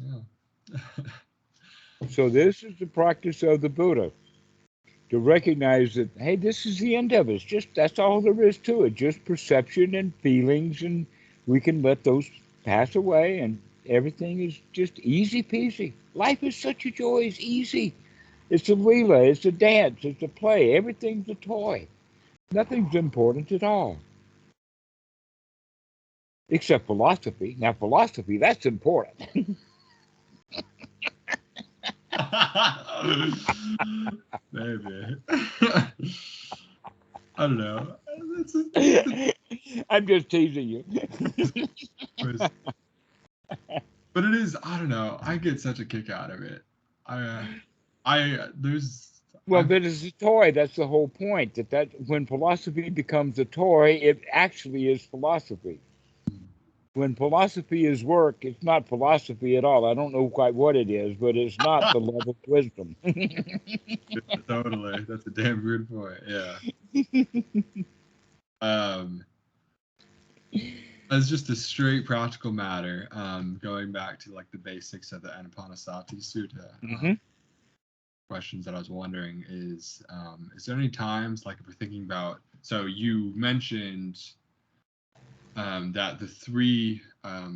Yeah. So this is the practice of the Buddha, to recognize that, hey, this is the end of it. It's just, that's all there is to it. Just perception and feelings, and we can let those pass away, and everything is just easy peasy. Life is such a joy. It's easy. It's a leela. It's a dance. It's a play. Everything's a toy. Nothing's important at all. Except philosophy. Now, philosophy, that's important. Maybe. I don't know. I'm just teasing you. But it is, I don't know. I get such a kick out of it. There's. Well, but it's a toy. That's the whole point. That when philosophy becomes a toy, it actually is philosophy. When philosophy is work, it's not philosophy at all. I don't know quite what it is, but it's not the love of wisdom. Totally. That's a damn good point. Yeah. As just a straight practical matter, going back to like the basics of the Anapanasati Sutta, questions that I was wondering is there any times, like if we're thinking about, so you mentioned that the three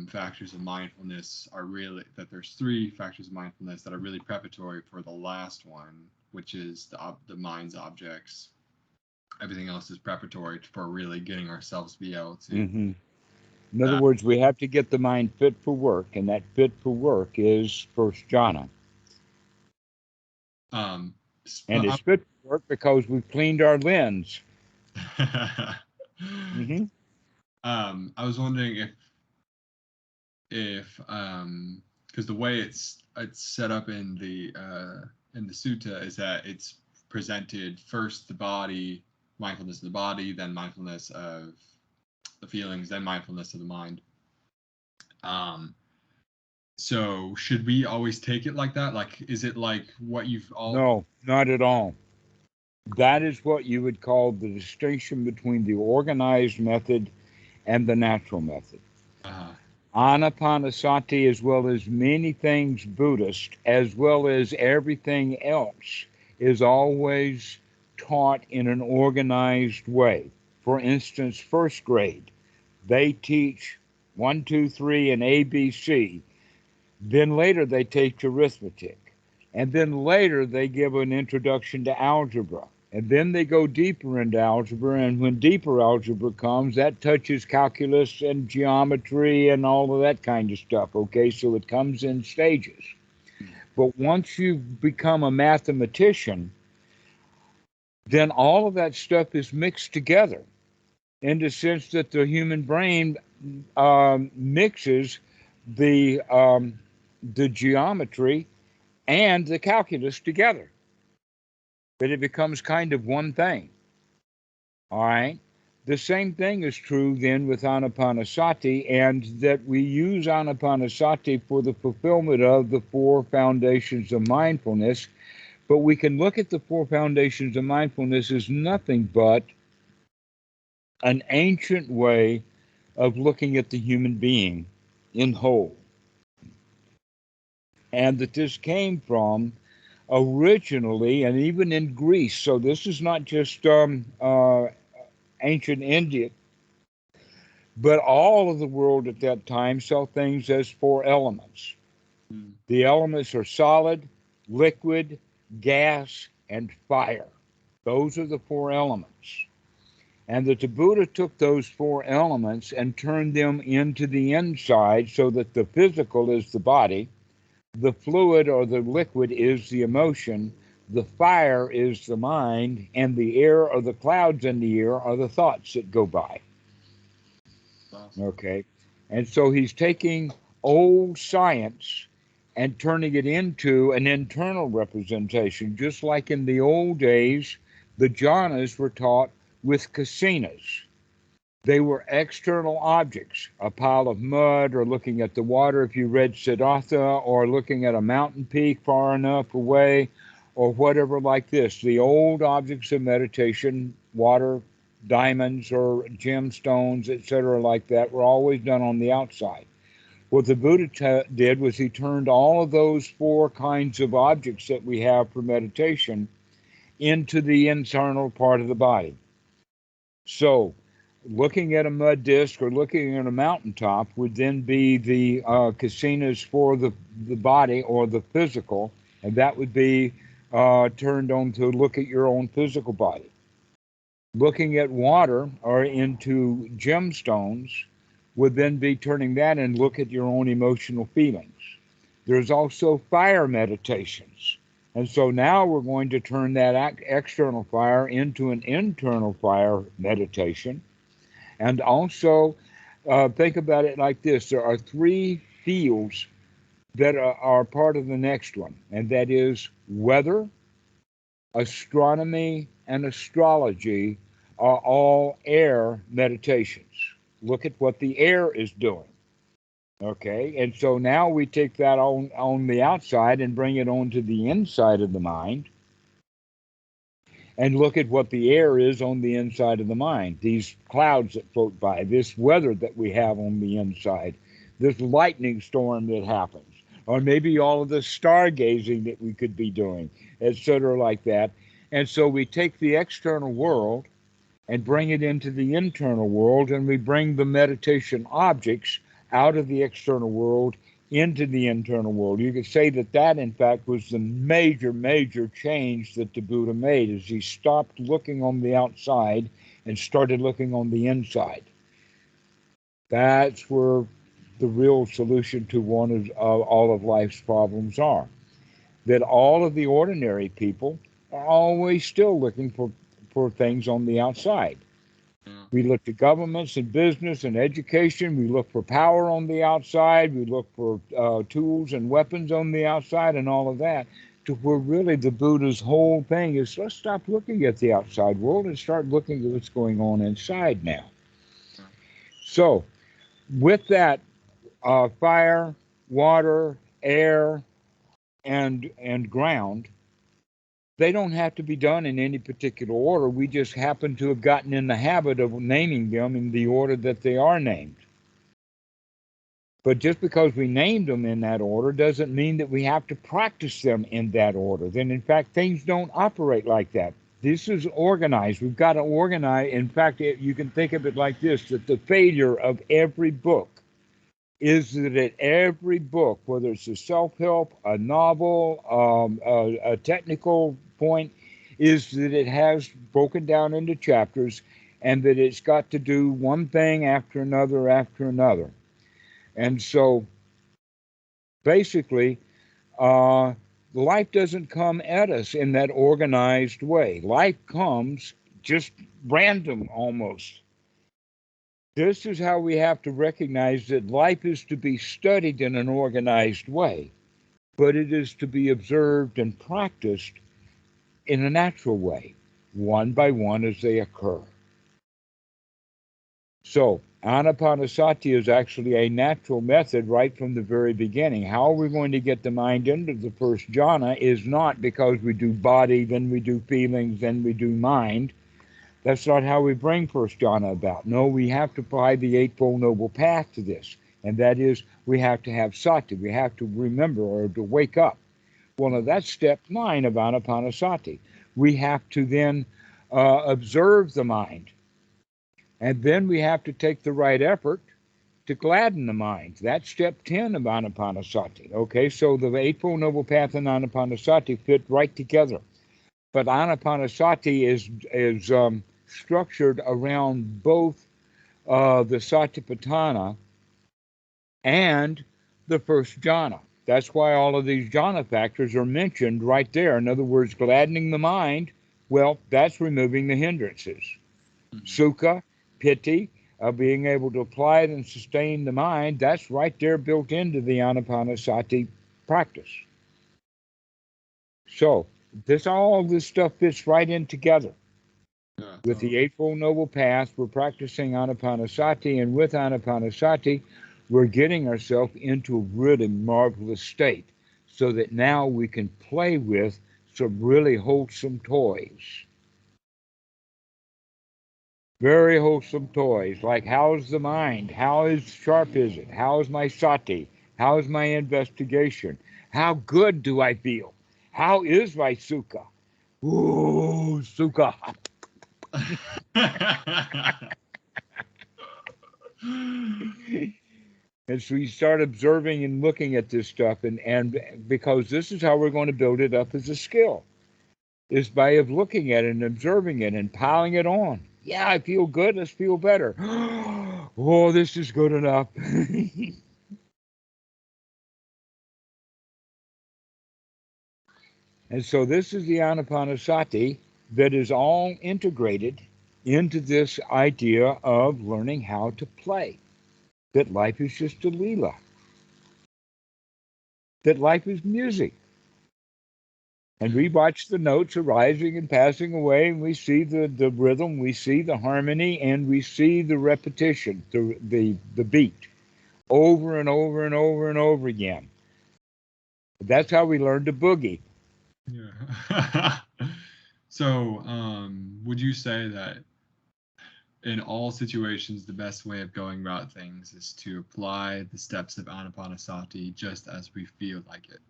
factors of mindfulness are really, that there's three factors of mindfulness that are really preparatory for the last one, which is the mind's objects. Everything else is preparatory for really getting ourselves to be able to. In other words, we have to get the mind fit for work, and that fit for work is first jhana. And it's fit for work because we've cleaned our lens. I was wondering if because the way it's set up in the sutta is that it's presented first the body, mindfulness of the body, then mindfulness of the feelings, then mindfulness of the mind. So should we always take it like that? Like, is it like what you've all? No, not at all. That is what you would call the distinction between the organized method and the natural method. Anapanasati, as well as many things Buddhist, as well as everything else, is always taught in an organized way. For instance, first grade, they teach 1, 2, 3 and ABC. Then later they teach arithmetic. And then later they give an introduction to algebra. And then they go deeper into algebra, and when deeper algebra comes, that touches calculus and geometry and all of that kind of stuff, okay? So it comes in stages. But once you become a mathematician, then all of that stuff is mixed together in the sense that the human brain mixes the geometry and the calculus together. That it becomes kind of one thing. All right? The same thing is true then with Anapanasati, and that we use Anapanasati for the fulfillment of the four foundations of mindfulness. But we can look at the four foundations of mindfulness as nothing but an ancient way of looking at the human being in whole. And that this came from originally, and even in Greece, so this is not just ancient India, but all of the world at that time saw things as four elements. The elements are solid, liquid, gas, and fire. Those are the four elements. And that the Buddha took those four elements and turned them into the inside so that the physical is the body, the fluid or the liquid is the emotion, the fire is the mind, and the air or the clouds in the air are the thoughts that go by. Awesome. Okay. And so he's taking old science and turning it into an internal representation, just like in the old days, the jhanas were taught with kasinas. They were external objects, a pile of mud, or looking at the water if you read Siddhartha, or looking at a mountain peak far enough away, or whatever like this. The old objects of meditation, water, diamonds, or gemstones, etc., like that, were always done on the outside. What the Buddha did was he turned all of those four kinds of objects that we have for meditation into the internal part of the body. So, looking at a mud disc or looking at a mountaintop would then be the kasinas for the body or the physical, and that would be turned on to look at your own physical body. Looking at water or into gemstones would then be turning that and look at your own emotional feelings. There's also fire meditations. And so now we're going to turn that external fire into an internal fire meditation. And also think about it like this. There are three fields that are part of the next one, and that is weather, astronomy, and astrology are all air meditations. Look at what the air is doing. Okay, and so now we take that on the outside and bring it onto the inside of the mind and look at what the air is on the inside of the mind. These clouds that float by, this weather that we have on the inside, this lightning storm that happens, or maybe all of the stargazing that we could be doing, etc., like that. And so we take the external world and bring it into the internal world, and we bring the meditation objects out of the external world into the internal world. You could say that that, in fact, was the major change that the Buddha made, is he stopped looking on the outside and started looking on the inside. That's where the real solution to one of all of life's problems are. That all of the ordinary people are always still looking for things on the outside. We look to governments and business and education. We look for power on the outside. We look for tools and weapons on the outside and all of that, to where really the Buddha's whole thing is, let's stop looking at the outside world and start looking at what's going on inside now. So with that, fire, water, air, and ground, they don't have to be done in any particular order. We just happen to have gotten in the habit of naming them in the order that they are named. But just because we named them in that order doesn't mean that we have to practice them in that order. Then, in fact, things don't operate like that. This is organized. We've got to organize. In fact, you can think of it like this, that the failure of every book is that at every book, whether it's a self-help, a novel, a technical point, is that it has broken down into chapters and that it's got to do one thing after another after another. And so basically, life doesn't come at us in that organized way. Life comes just random almost. This is how we have to recognize that life is to be studied in an organized way, but it is to be observed and practiced in a natural way, one by one as they occur. So, Anapanasati is actually a natural method right from the very beginning. How are we going to get the mind into the first jhana is not because we do body, then we do feelings, then we do mind. That's not how we bring first jhana about. No, we have to apply the Eightfold Noble Path to this. And that is, we have to have sati. We have to remember or to wake up. Well, now that's step 9 of Anapanasati. We have to then observe the mind. And then we have to take the right effort to gladden the mind. That's step 10 of Anapanasati. Okay, so the Eightfold Noble Path and Anapanasati fit right together. But Anapanasati is structured around both the Satipatthana and the first jhana. That's why all of these jhana factors are mentioned right there. In other words, gladdening the mind, well, that's removing the hindrances. Sukha, piti, being able to apply it and sustain the mind, that's right there built into the Anapanasati practice. So all this stuff fits right in together. Yeah, With the totally. Eightfold Noble Path, we're practicing Anapanasati, and with Anapanasati, we're getting ourselves into a really marvelous state so that now we can play with some really wholesome toys. Very wholesome toys, like how's the mind? How sharp is it? How's my sati? How's my investigation? How good do I feel? How is my sukha? Ooh, sukha. And so you start observing and looking at this stuff, and because this is how we're going to build it up as a skill, is by of looking at it and observing it and piling it on. Yeah, I feel good. Let's feel better. Oh, this is good enough. And so this is the Anapanasati that is all integrated into this idea of learning how to play. That life is just a leela. That life is music. And we watch the notes arising and passing away, and we see the rhythm, we see the harmony, and we see the repetition, the beat, over and over and over and over again. That's how we learn to boogie. Yeah. So, would you say that in all situations, the best way of going about things is to apply the steps of Anapanasati just as we feel like it?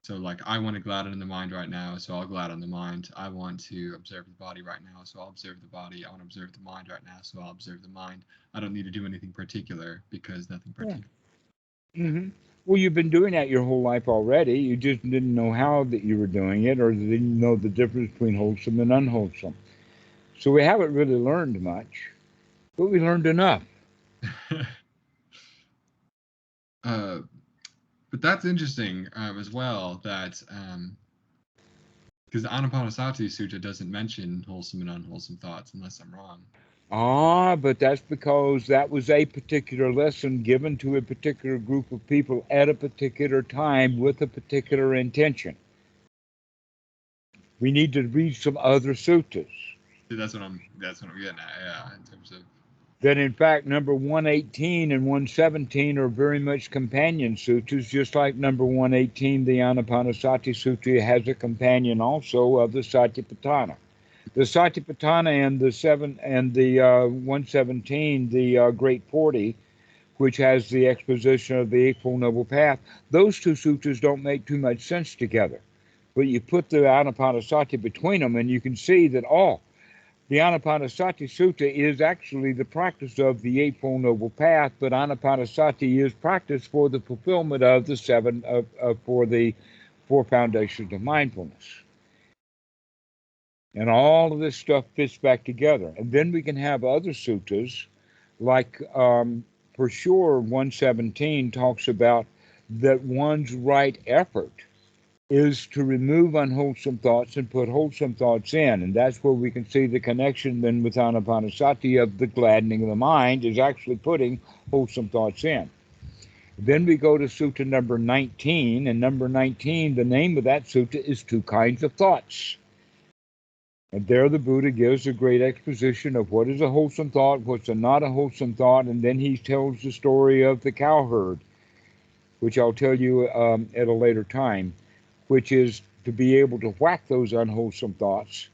So, like, I want to gladden the mind right now, so I'll gladden the mind. I want to observe the body right now, so I'll observe the body. I want to observe the mind right now, so I'll observe the mind. I don't need to do anything particular because nothing particular. Yeah. Mm-hmm. Well, you've been doing that your whole life already. You just didn't know how that you were doing it, or didn't know the difference between wholesome and unwholesome. So we haven't really learned much, but we learned enough. But that's interesting as well, that because the Anapanasati Sutta doesn't mention wholesome and unwholesome thoughts, unless I'm wrong. Ah, but that's because that was a particular lesson given to a particular group of people at a particular time with a particular intention. We need to read some other suttas. See, that's what I'm getting at, yeah, in terms of That in fact number 118 and 117 are very much companion suttas, just like number 118, the Anapanasati Sutta, has a companion also of the Satipatthana. The Satipatthana and the 117, the Great 40, which has the exposition of the Eightfold Noble Path, those two sutras don't make too much sense together. But you put the Anapanasati between them, and you can see that the Anapanasati Sutta is actually the practice of the Eightfold Noble Path, but Anapanasati is practice for the fulfillment of the for the four foundations of mindfulness. And all of this stuff fits back together. And then we can have other suttas, like for sure 117 talks about that one's right effort is to remove unwholesome thoughts and put wholesome thoughts in. And that's where we can see the connection then with Anapanasati of the gladdening of the mind is actually putting wholesome thoughts in. Then we go to Sutta number 19, and number 19, the name of that sutta is Two Kinds of Thoughts. And there the Buddha gives a great exposition of what is a wholesome thought, what's not a wholesome thought, and then he tells the story of the cowherd, which I'll tell you at a later time, which is to be able to whack those unwholesome thoughts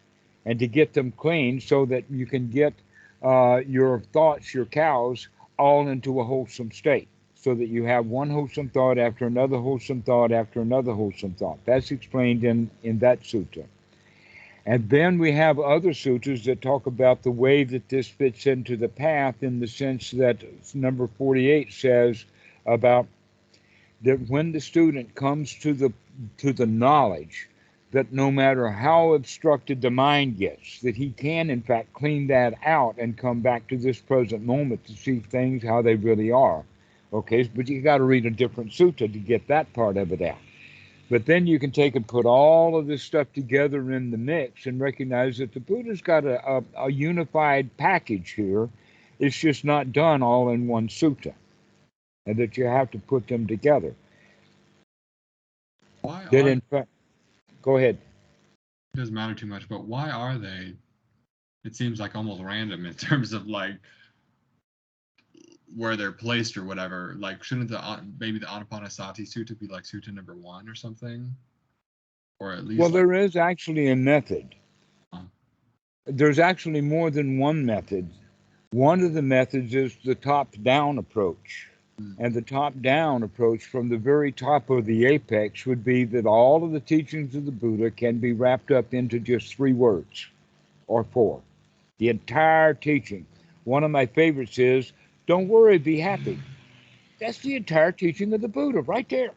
and to get them clean so that you can get your thoughts, your cows, all into a wholesome state, so that you have one wholesome thought after another wholesome thought after another wholesome thought. That's explained in that sutta. And then we have other sutras that talk about the way that this fits into the path, in the sense that number 48 says about that when the student comes to the knowledge that no matter how obstructed the mind gets, that he can in fact clean that out and come back to this present moment to see things how they really are. Okay, but you got to read a different sutta to get that part of it out. But then you can take and put all of this stuff together in the mix and recognize that the Buddha's got a unified package here. It's just not done all in one sutta, and that you have to put them together. Why That are in fact, go ahead. it doesn't matter too much, but why are they? It seems like almost random in terms of like where they're placed or whatever. Like, shouldn't maybe the Anapanasati Sutta be like Sutta number 1 or something, or at least? Well, like, there is actually a method. Huh. There's actually more than one method. One of the methods is the top-down approach. And the top-down approach from the very top of the apex would be that all of the teachings of the Buddha can be wrapped up into just 3 words or 4. The entire teaching. One of my favorites is, don't worry, be happy. That's the entire teaching of the Buddha right there.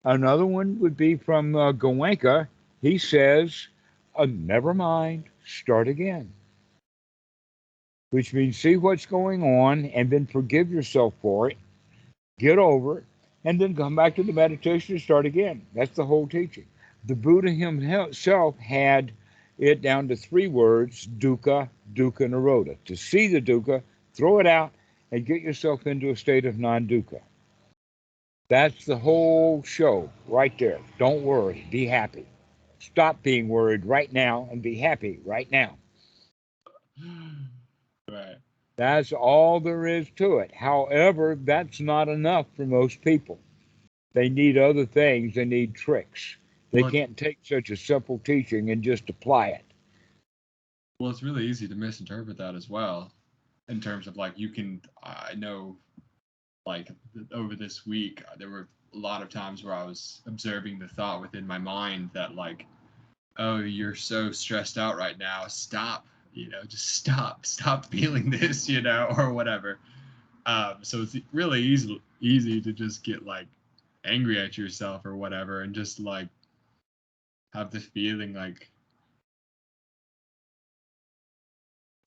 Another one would be from Goenka. He says, never mind, start again. Which means see what's going on and then forgive yourself for it, get over it, and then come back to the meditation and start again. That's the whole teaching. The Buddha himself had it down to 3 words, dukkha, dukkha, nirodha. To see the dukkha, throw it out, and get yourself into a state of non-dukkha. That's the whole show right there. Don't worry, be happy. Stop being worried right now and be happy right now. Right. That's all there is to it. However, that's not enough for most people. They need other things. They need tricks. They can't take such a simple teaching and just apply it. Well, it's really easy to misinterpret that as well, in terms of like I know, like over this week, there were a lot of times where I was observing the thought within my mind that like, oh, you're so stressed out right now. Stop, just stop feeling this, or whatever. So it's really easy to just get like angry at yourself or whatever, and just like have this feeling like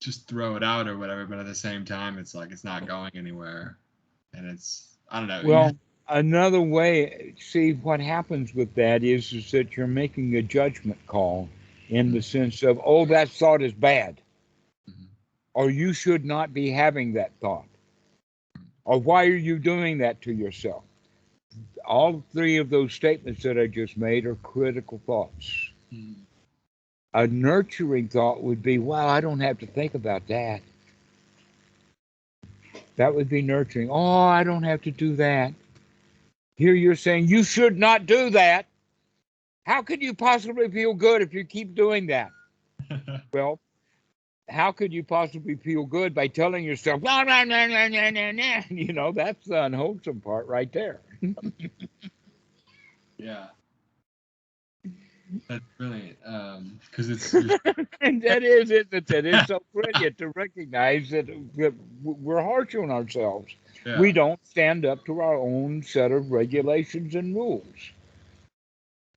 just throw it out or whatever. But at the same time, it's like it's not going anywhere, and it's, I don't know. Well, another way, see, what happens with that is that you're making a judgment call in the sense of, oh, that thought is bad. Mm-hmm. Or you should not be having that thought. Or why are you doing that to yourself? All 3 of those statements that I just made are critical thoughts. Mm-hmm. A nurturing thought would be, well, I don't have to think about that. That would be nurturing. Oh, I don't have to do that. Here you're saying, you should not do that. How could you possibly feel good if you keep doing that? Well, how could you possibly feel good by telling yourself, nah, nah, nah, nah, nah, nah, nah. That's the unwholesome part right there. Yeah. That's brilliant. Because it's And that is it. That is so brilliant to recognize that we're harsh on ourselves. Yeah. We don't stand up to our own set of regulations and rules.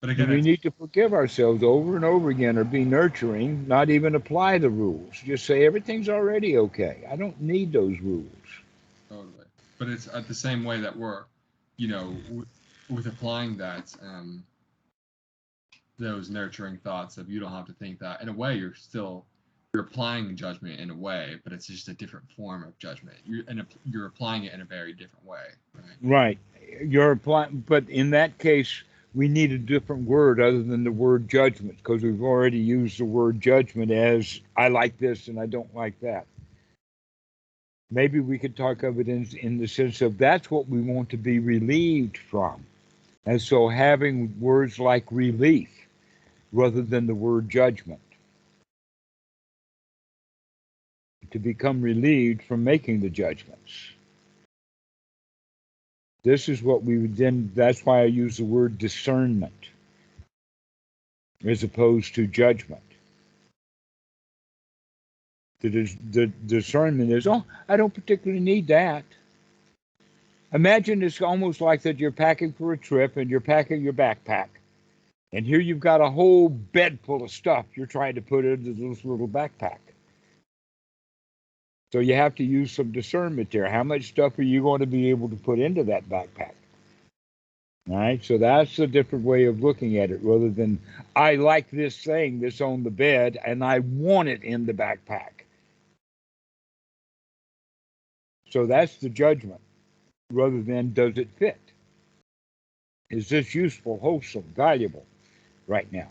But again, we need to forgive ourselves over and over again, or be nurturing, not even apply the rules. Just say everything's already okay. I don't need those rules. Totally. But it's at the same way that we're, with applying that, those nurturing thoughts of you don't have to think that. In a way, you're applying judgment in a way, but it's just a different form of judgment. You're applying it in a very different way. Right. You're applying, but in that case, we need a different word other than the word judgment, because we've already used the word judgment as I like this and I don't like that. Maybe we could talk of it in the sense of that's what we want to be relieved from. And so having words like relief rather than the word judgment, to become relieved from making the judgments. This is what we would then, that's why I use the word discernment as opposed to judgment. The discernment is, oh, I don't particularly need that. Imagine it's almost like that you're packing for a trip and you're packing your backpack. And here you've got a whole bed full of stuff you're trying to put into this little backpack. So you have to use some discernment there. How much stuff are you going to be able to put into that backpack? All right, so that's a different way of looking at it, rather than I like this thing that's on the bed and I want it in the backpack. So that's the judgment, rather than does it fit? Is this useful, wholesome, valuable right now?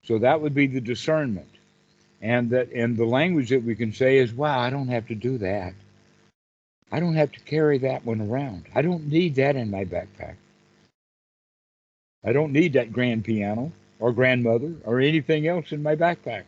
So that would be the discernment. And the language that we can say is, wow, I don't have to do that. I don't have to carry that one around. I don't need that in my backpack. I don't need that grand piano or grandmother or anything else in my backpack.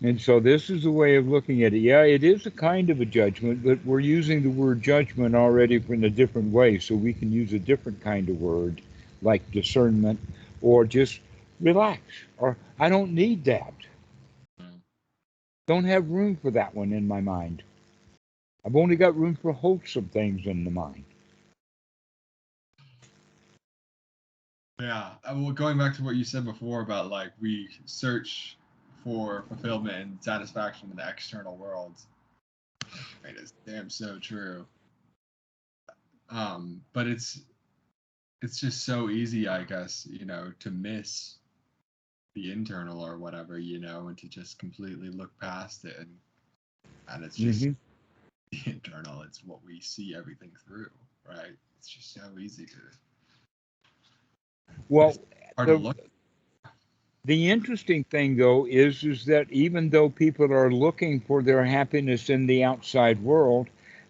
And so this is a way of looking at it. Yeah, it is a kind of a judgment, but we're using the word judgment already in a different way, so we can use a different kind of word like discernment, or just relax, or I don't need that. Don't have room for that one in my mind. I've only got room for wholesome things in the mind. Yeah, well, going back to what you said before about like we search for fulfillment and satisfaction in the external world, it is damn so true. But it's just so easy, I guess, to miss the internal or whatever, and to just completely look past it, and it's just the internal. It's what we see everything through, right? It's just so easy to. Well, hard to look. The interesting thing, though, is that even though people are looking for their happiness in the outside world,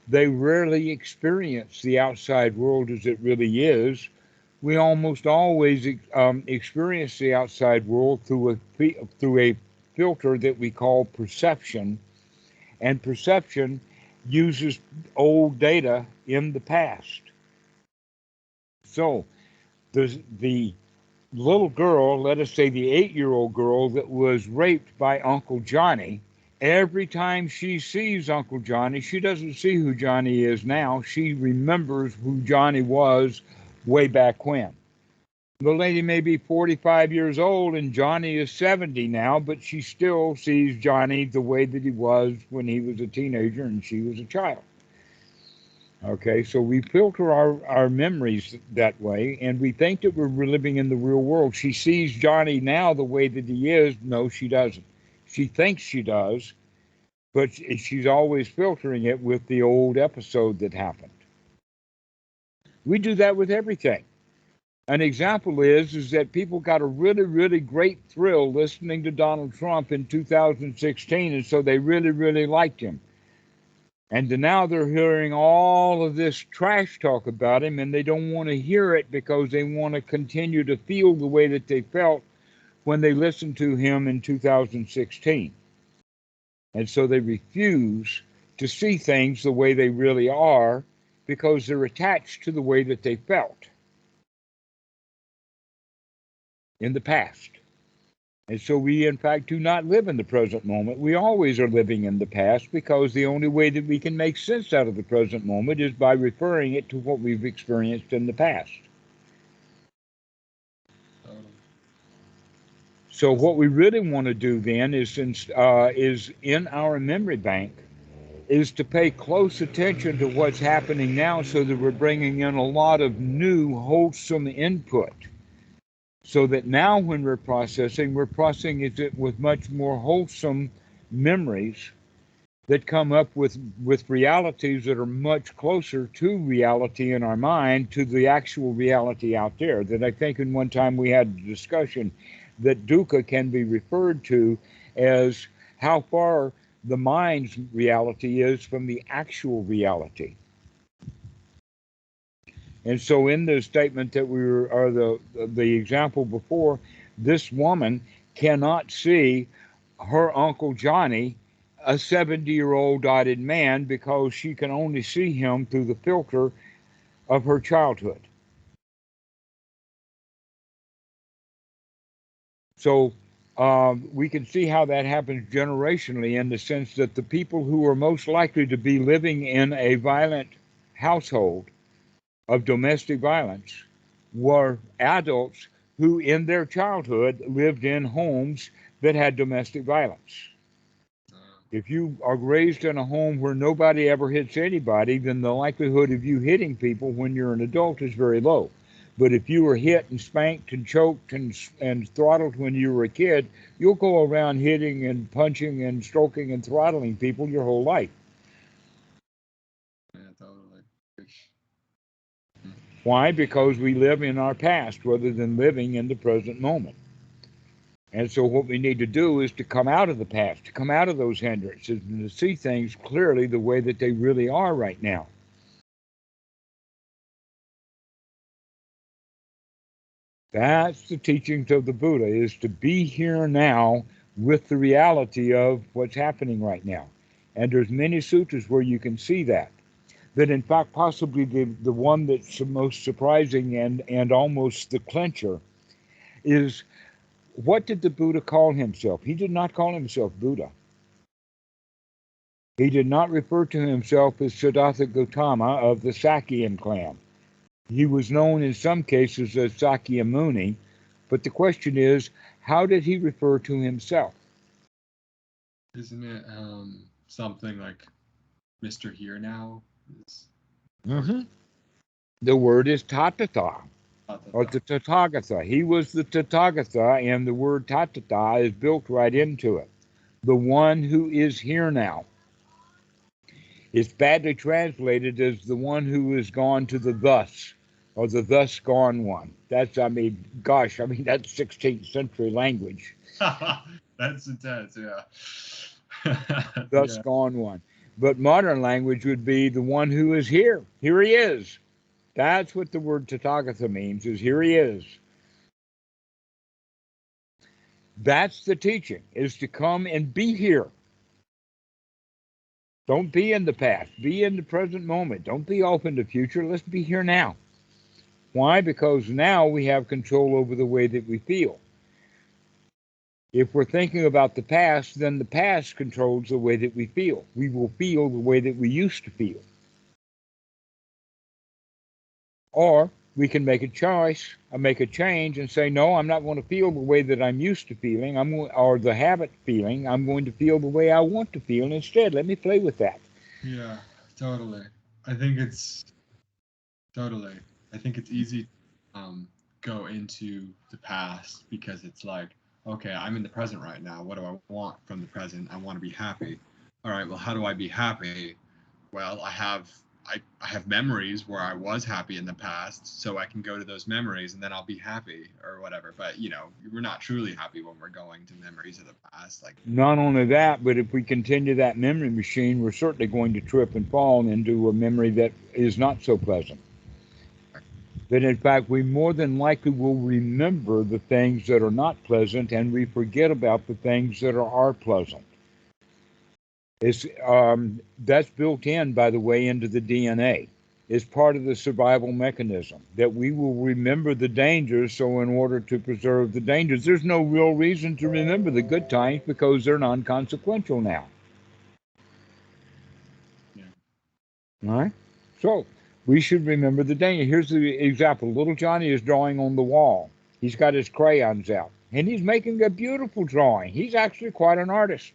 they rarely experience the outside world as it really is. We almost always experience the outside world through a filter that we call perception, and perception uses old data in the past. So the little girl, let us say the 8-year-old girl that was raped by Uncle Johnny, every time she sees Uncle Johnny, she doesn't see who Johnny is now. She remembers who Johnny was way back when. The lady may be 45 years old and Johnny is 70 now, but she still sees Johnny the way that he was when he was a teenager and she was a child. Okay, so we filter our memories that way, and we think that we're living in the real world. She sees Johnny now the way that he is. No, she doesn't. She thinks she does, but she's always filtering it with the old episode that happened. We do that with everything. An example is that people got a really, really great thrill listening to Donald Trump in 2016, and so they really, really liked him. And now they're hearing all of this trash talk about him, and they don't want to hear it because they want to continue to feel the way that they felt when they listened to him in 2016. And so they refuse to see things the way they really are because they're attached to the way that they felt in the past. And so we, in fact, do not live in the present moment. We always are living in the past because the only way that we can make sense out of the present moment is by referring it to what we've experienced in the past. So what we really want to do then is in our memory bank is to pay close attention to what's happening now so that we're bringing in a lot of new wholesome input. So that now when we're processing it with much more wholesome memories that come up with realities that are much closer to reality in our mind, to the actual reality out there. That I think in one time we had a discussion that dukkha can be referred to as how far the mind's reality is from the actual reality. And so in the statement that or the example before, this woman cannot see her Uncle Johnny, a 70-year-old dotted man, because she can only see him through the filter of her childhood. So we can see how that happens generationally in the sense that the people who are most likely to be living in a violent household of domestic violence were adults who in their childhood lived in homes that had domestic violence. If you are raised in a home where nobody ever hits anybody, then the likelihood of you hitting people when you're an adult is very low. But if you were hit and spanked and choked and throttled when you were a kid, you'll go around hitting and punching and stroking and throttling people your whole life. Yeah, totally. Why? Because we live in our past rather than living in the present moment. And so what we need to do is to come out of the past, to come out of those hindrances, and to see things clearly the way that they really are right now. That's the teachings of the Buddha, is to be here now with the reality of what's happening right now. And there's many sutras where you can see that. That in fact, possibly the one that's the most surprising and almost the clincher is, what did the Buddha call himself? He did not call himself Buddha. He did not refer to himself as Siddhartha Gautama of the Sakyan clan. He was known in some cases as Sakyamuni, but the question is, how did he refer to himself? Isn't it something like Mr. Here Now? Mm-hmm. The word is Tathata, or the Tathagata. He was the Tathagata, and the word Tathata is built right into it. The one who is here now. It's badly translated as the one who is gone to the thus, or the thus gone one. That's, that's 16th century language. That's intense, yeah. Thus gone one. But modern language would be the one who is here. Here he is. That's what the word Tathagata means, is here he is. That's the teaching, is to come and be here. Don't be in the past. Be in the present moment. Don't be off in the future. Let's be here now. Why? Because now we have control over the way that we feel. If we're thinking about the past, then the past controls the way that we feel. We will feel the way that we used to feel. Or we can make a choice, make a change, and say, no, I'm not going to feel the way that I'm used to feeling, or the habit feeling. I'm going to feel the way I want to feel instead. Let me play with that. Yeah, totally. I think it's easy to go into the past because it's like, okay, I'm in the present right now. What do I want from the present? I want to be happy. All right, well, how do I be happy? Well, I have memories where I was happy in the past, so I can go to those memories and then I'll be happy or whatever. But we're not truly happy when we're going to memories of the past. Like, not only that, but if we continue that memory machine, we're certainly going to trip and fall into a memory that is not so pleasant. That in fact we more than likely will remember the things that are not pleasant, and we forget about the things that are pleasant. It's that's built in, by the way, into the DNA. It's part of the survival mechanism that we will remember the dangers. So in order to preserve the dangers, there's no real reason to remember the good times because they're non-consequential now. yeah. All right. So we should remember the danger. Here's the example. Little Johnny is drawing on the wall. He's got his crayons out, and he's making a beautiful drawing. He's actually quite an artist.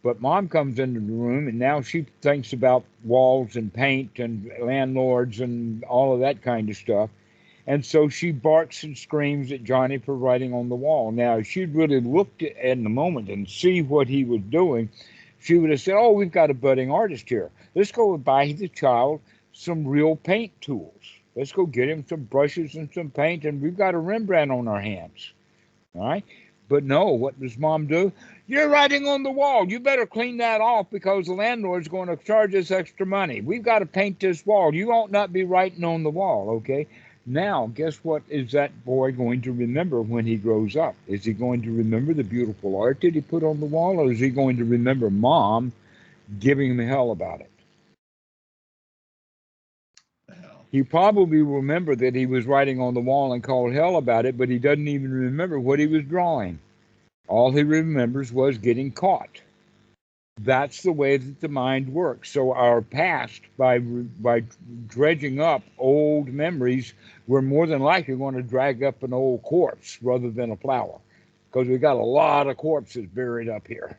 But Mom comes into the room, and now she thinks about walls and paint and landlords and all of that kind of stuff. And so she barks and screams at Johnny for writing on the wall. Now, if she'd really looked at in the moment and see what he was doing, she would have said, oh, we've got a budding artist here. Let's go and buy the child some real paint tools. Let's go get him some brushes and some paint, and we've got a Rembrandt on our hands. All right? But no, what does Mom do? You're writing on the wall. You better clean that off because the landlord's going to charge us extra money. We've got to paint this wall. You ought not be writing on the wall, okay? Now, guess what is that boy going to remember when he grows up? Is he going to remember the beautiful art that he put on the wall, or is he going to remember Mom giving him hell about it? He probably will remember that he was writing on the wall and called hell about it, but he doesn't even remember what he was drawing. All he remembers was getting caught. That's the way that the mind works. So our past, by dredging up old memories, we're more than likely going to drag up an old corpse rather than a flower, because we got a lot of corpses buried up here.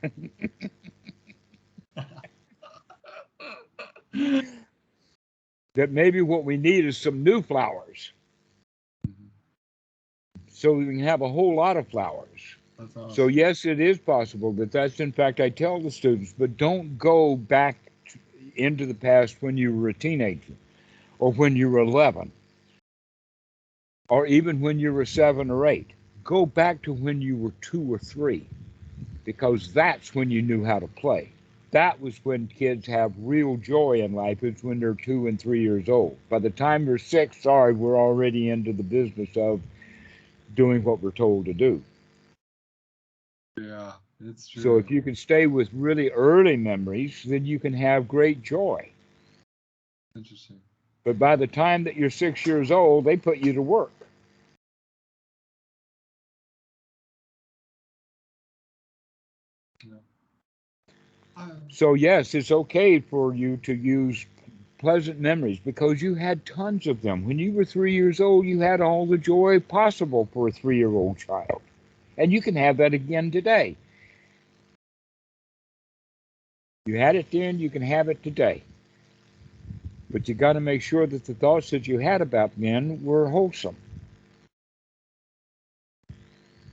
That maybe what we need is some new flowers, so we can have a whole lot of flowers. That's awesome. So yes, it is possible that that's, in fact, I tell the students, but don't go back into the past when you were a teenager, or when you were 11, or even when you were 7 or 8. Go back to when you were 2 or 3, because that's when you knew how to play. That was when kids have real joy in life, is when they're 2 and 3 years old. By the time they're 6, sorry, we're already into the business of doing what we're told to do. Yeah, it's true. So if you can stay with really early memories, then you can have great joy. Interesting. But by the time that you're 6 years old, they put you to work. Yeah. So yes, it's okay for you to use pleasant memories, because you had tons of them. When you were 3 years old, you had all the joy possible for a 3-year-old child. And you can have that again today. You had it then, you can have it today. But you got to make sure that the thoughts that you had about then were wholesome.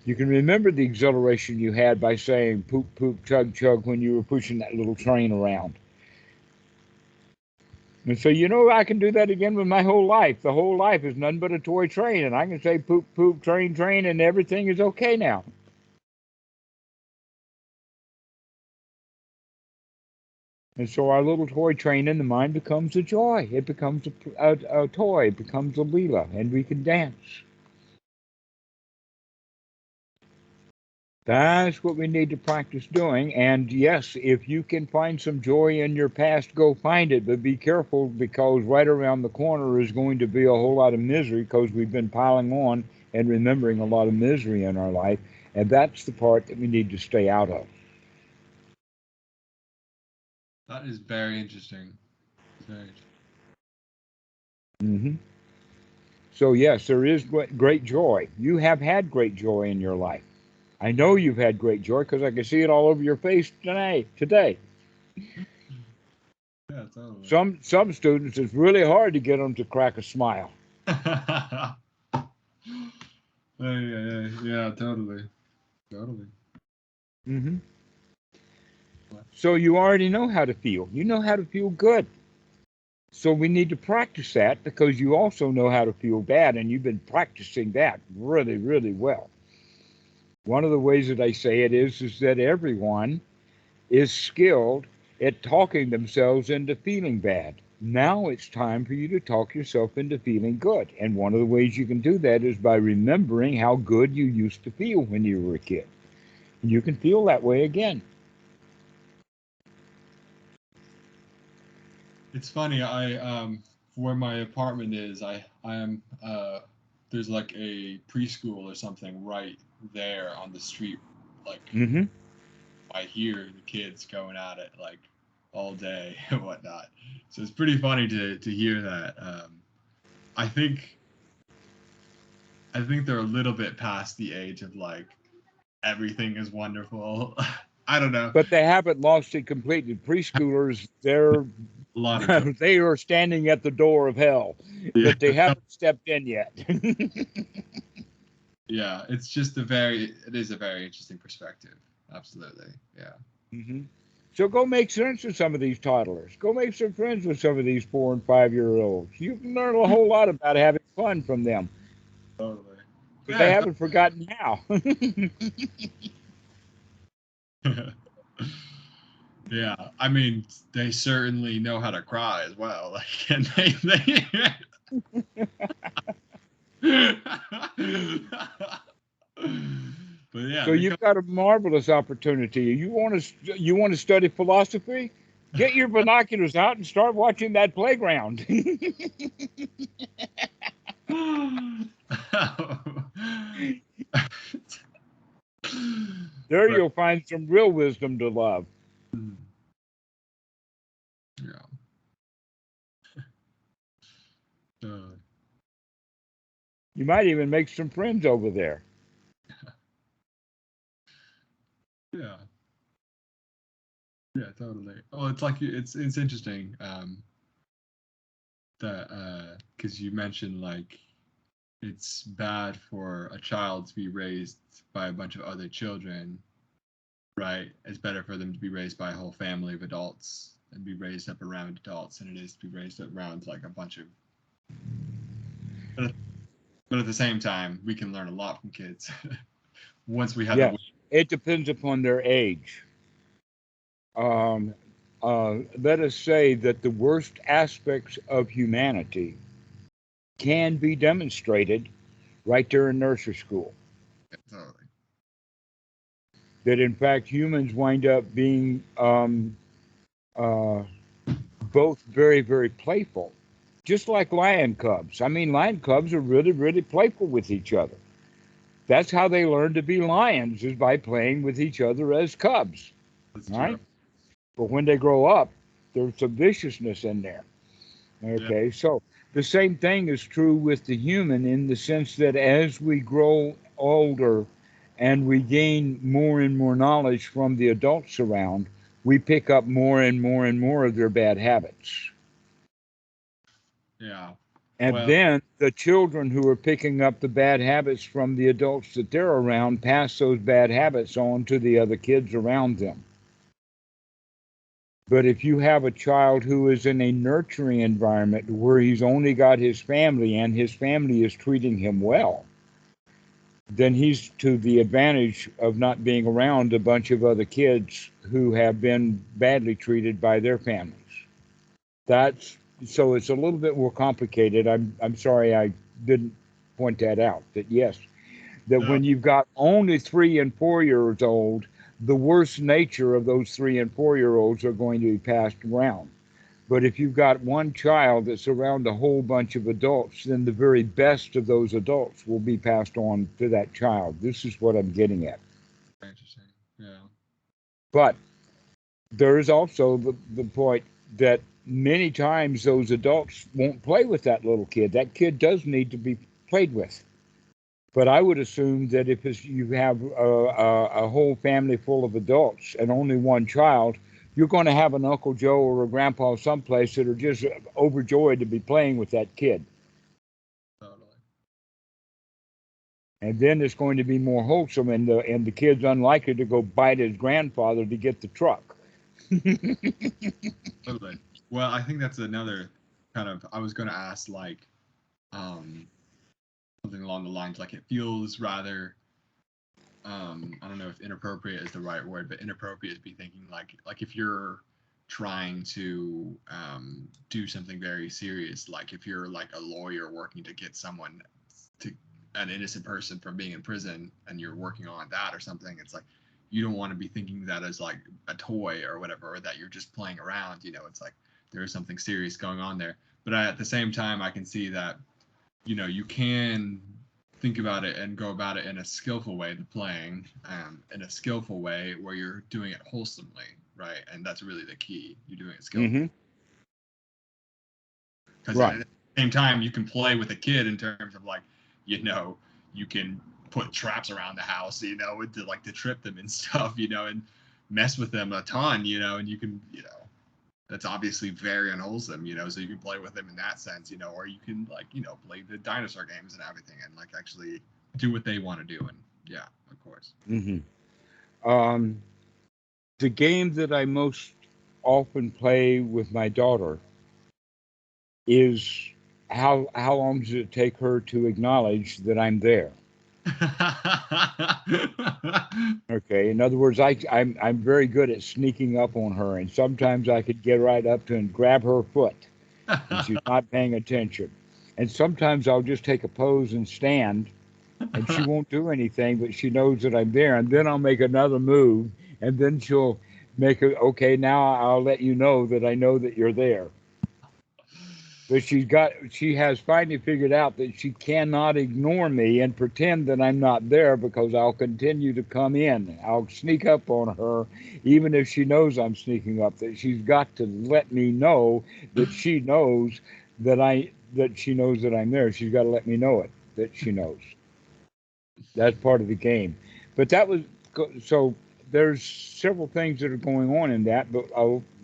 You can remember the exhilaration you had by saying poop, poop, chug, chug when you were pushing that little train around. And so, I can do that again with my whole life. The whole life is none but a toy train, and I can say poop, poop, train, train, and everything is okay now. And so our little toy train in the mind becomes a joy. It becomes a toy. It becomes a leela, and we can dance. That's what we need to practice doing. And yes, if you can find some joy in your past, go find it. But be careful, because right around the corner is going to be a whole lot of misery, because we've been piling on and remembering a lot of misery in our life. And that's the part that we need to stay out of. That is very interesting. Very interesting. Mm-hmm. So yes, there is great joy. You have had great joy in your life. I know you've had great joy, because I can see it all over your face today. Yeah, totally. Some students, it's really hard to get them to crack a smile. Yeah, totally. Mm-hmm. So you already know how to feel. You know how to feel good. So we need to practice that, because you also know how to feel bad, and you've been practicing that really, really well. One of the ways that I say it is that everyone is skilled at talking themselves into feeling bad. Now it's time for you to talk yourself into feeling good. And one of the ways you can do that is by remembering how good you used to feel when you were a kid. And you can feel that way again. It's funny. Where my apartment is, I am there's like a preschool or something right there on the street. Like Mm-hmm. I hear the kids going at it like all day and whatnot. So it's pretty funny to hear that. I think they're a little bit past the age of like everything is wonderful. I don't know. But they haven't lost it completely. Preschoolers, A lot of jokes. they are standing at the door of hell, Yeah. but they haven't stepped in yet. Yeah, it is a very interesting perspective. Absolutely. Yeah. Mm-hmm. So go make friends with some of these toddlers. Go make some friends with some of these 4 and 5-year-olds. You can learn a whole lot about having fun from them. Totally. Because they Yeah. haven't forgotten how. Yeah. I mean, they certainly know how to cry as well. Like, and they But yeah, So they you've come. got a marvelous opportunity. You want to study philosophy? Get your binoculars out and start watching that playground. There Right. you'll find some real wisdom to love. Mm. Yeah. You might even make some friends over there. Yeah. Yeah, totally. Oh, it's like it's interesting that because you mentioned like it's bad for a child to be raised by a bunch of other children, right? It's better for them to be raised by a whole family of adults and be raised up around adults than it is to be raised up around like a bunch of. But at the same time, we can learn a lot from kids once we have Yes, it depends upon their age. Let us say that the worst aspects of humanity can be demonstrated right there in nursery school. totally. That in fact humans wind up being uh, both very, very playful, just like lion cubs. I mean, lion cubs are really, really playful with each other. That's how they learn to be lions, is by playing with each other as cubs. That's Right? true. But when they grow up, there's some viciousness in there. Okay, Yeah. so the same thing is true with the human in the sense that as we grow older and we gain more and more knowledge from the adults around, we pick up more and more and more of their bad habits. Yeah. And Well, then the children who are picking up the bad habits from the adults that they're around pass those bad habits on to the other kids around them. But if you have a child who is in a nurturing environment where he's only got his family and his family is treating him well, then he's to the advantage of not being around a bunch of other kids who have been badly treated by their families. That's so it's a little bit more complicated. I'm sorry I didn't point that out. That yes, that no. when you've got only 3 and 4 years old, the worst nature of those 3 and 4 year olds are going to be passed around. But if you've got one child that's around a whole bunch of adults, then the very best of those adults will be passed on to that child. This is what I'm getting at. Interesting. Yeah. But there is also the point that many times those adults won't play with that little kid. That kid does need to be played with. But I would assume that if you have a whole family full of adults and only one child, you're going to have an Uncle Joe or a grandpa someplace that are just overjoyed to be playing with that kid. Totally. And then it's going to be more wholesome, and the kid's unlikely to go bite his grandfather to get the truck. Totally. Well, I think that's another kind of. I was going to ask like, um, something along the lines like it feels rather. I don't know if inappropriate is the right word, but inappropriate is be thinking like if you're trying to do something very serious, like if you're like a lawyer working to get someone to an innocent person from being in prison and you're working on that or something, it's like you don't want to be thinking that as like a toy or whatever, or that you're just playing around. It's like there is something serious going on there. But at the same time, I can see that you can think about it and go about it in a skillful way, the playing, in a skillful way where you're doing it wholesomely, right? And that's really the key. You're doing it skillfully. Because Right. at the same time, you can play with a kid in terms of like, you can put traps around the house, to trip them and stuff, and mess with them a ton, and you can, that's obviously very unwholesome, so you can play with them in that sense, or you can like, play the dinosaur games and everything and like actually do what they want to do. And yeah, of course. The game that I most often play with my daughter is how long does it take her to acknowledge that I'm there? Okay. In other words, I'm very good at sneaking up on her, and sometimes I could get right up to and grab her foot, and she's not paying attention. And sometimes I'll just take a pose and stand, and she won't do anything, but she knows that I'm there. And then I'll make another move, and then she'll make it. Okay, now I'll let you know that I know that you're there. But she has finally figured out that she cannot ignore me and pretend that I'm not there, because I'll continue to come in. I'll sneak up on her, even if she knows I'm sneaking up. That she's got to let me know that she knows that she knows that I'm there. She's got to let me know it, that she knows. That's part of the game. But so there's several things that are going on in that. But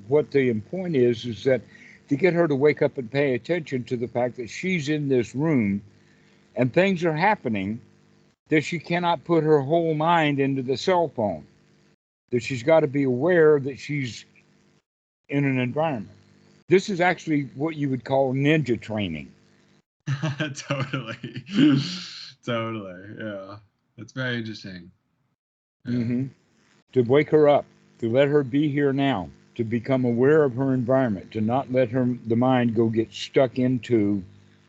what the point is that to get her to wake up and pay attention to the fact that she's in this room and things are happening, that she cannot put her whole mind into the cell phone, that she's got to be aware that she's in an environment. This is actually what you would call ninja training. Totally. Totally. Yeah. That's very interesting. Yeah. Mm-hmm. To wake her up, to let her be here now, to become aware of her environment, to not let the mind go get stuck into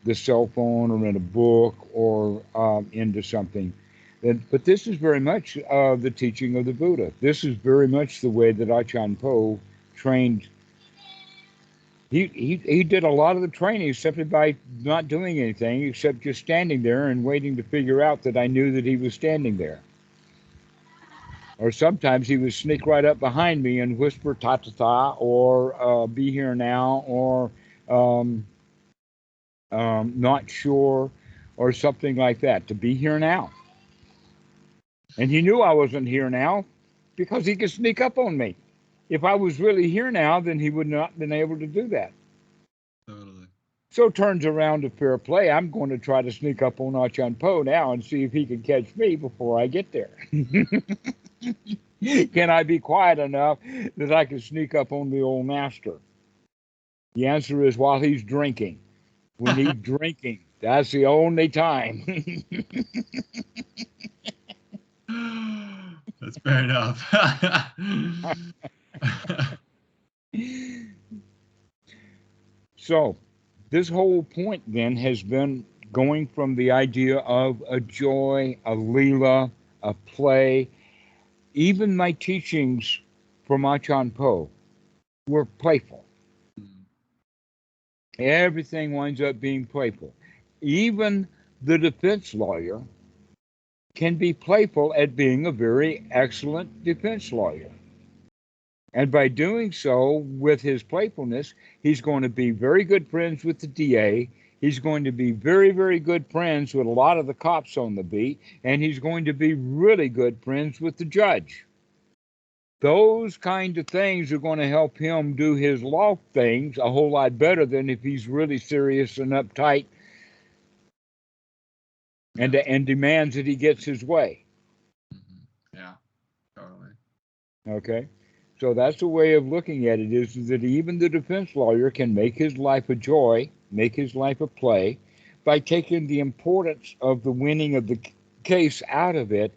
the cell phone or in a book or into something. But this is very much the teaching of the Buddha. This is very much the way that Achan Po trained. He did a lot of the training simply by not doing anything except just standing there and waiting to figure out that I knew that he was standing there. Or sometimes he would sneak right up behind me and whisper ta ta ta, or be here now, or not sure, or something like that, to be here now. And he knew I wasn't here now because he could sneak up on me. If I was really here now, then he would not have been able to do that. Totally. So turns around to fair play. I'm going to try to sneak up on Achan Po now and see if he can catch me before I get there. Can I be quiet enough that I can sneak up on the old master? The answer is while he's drinking. When he's drinking, that's the only time. That's fair enough. So, this whole point then has been going from the idea of a joy, a leela, a play. Even my teachings from Achan Po were playful. Everything winds up being playful. Even the defense lawyer can be playful at being a very excellent defense lawyer. And by doing so, with his playfulness, he's going to be very good friends with the DA. He's going to be very, very good friends with a lot of the cops on the beat. And he's going to be really good friends with the judge. Those kind of things are going to help him do his law things a whole lot better than if he's really serious and uptight and demands that he gets his way. Yeah, totally. Okay? So that's the way of looking at it, is that even the defense lawyer can make his life a joy, make his life a play, by taking the importance of the winning of the case out of it,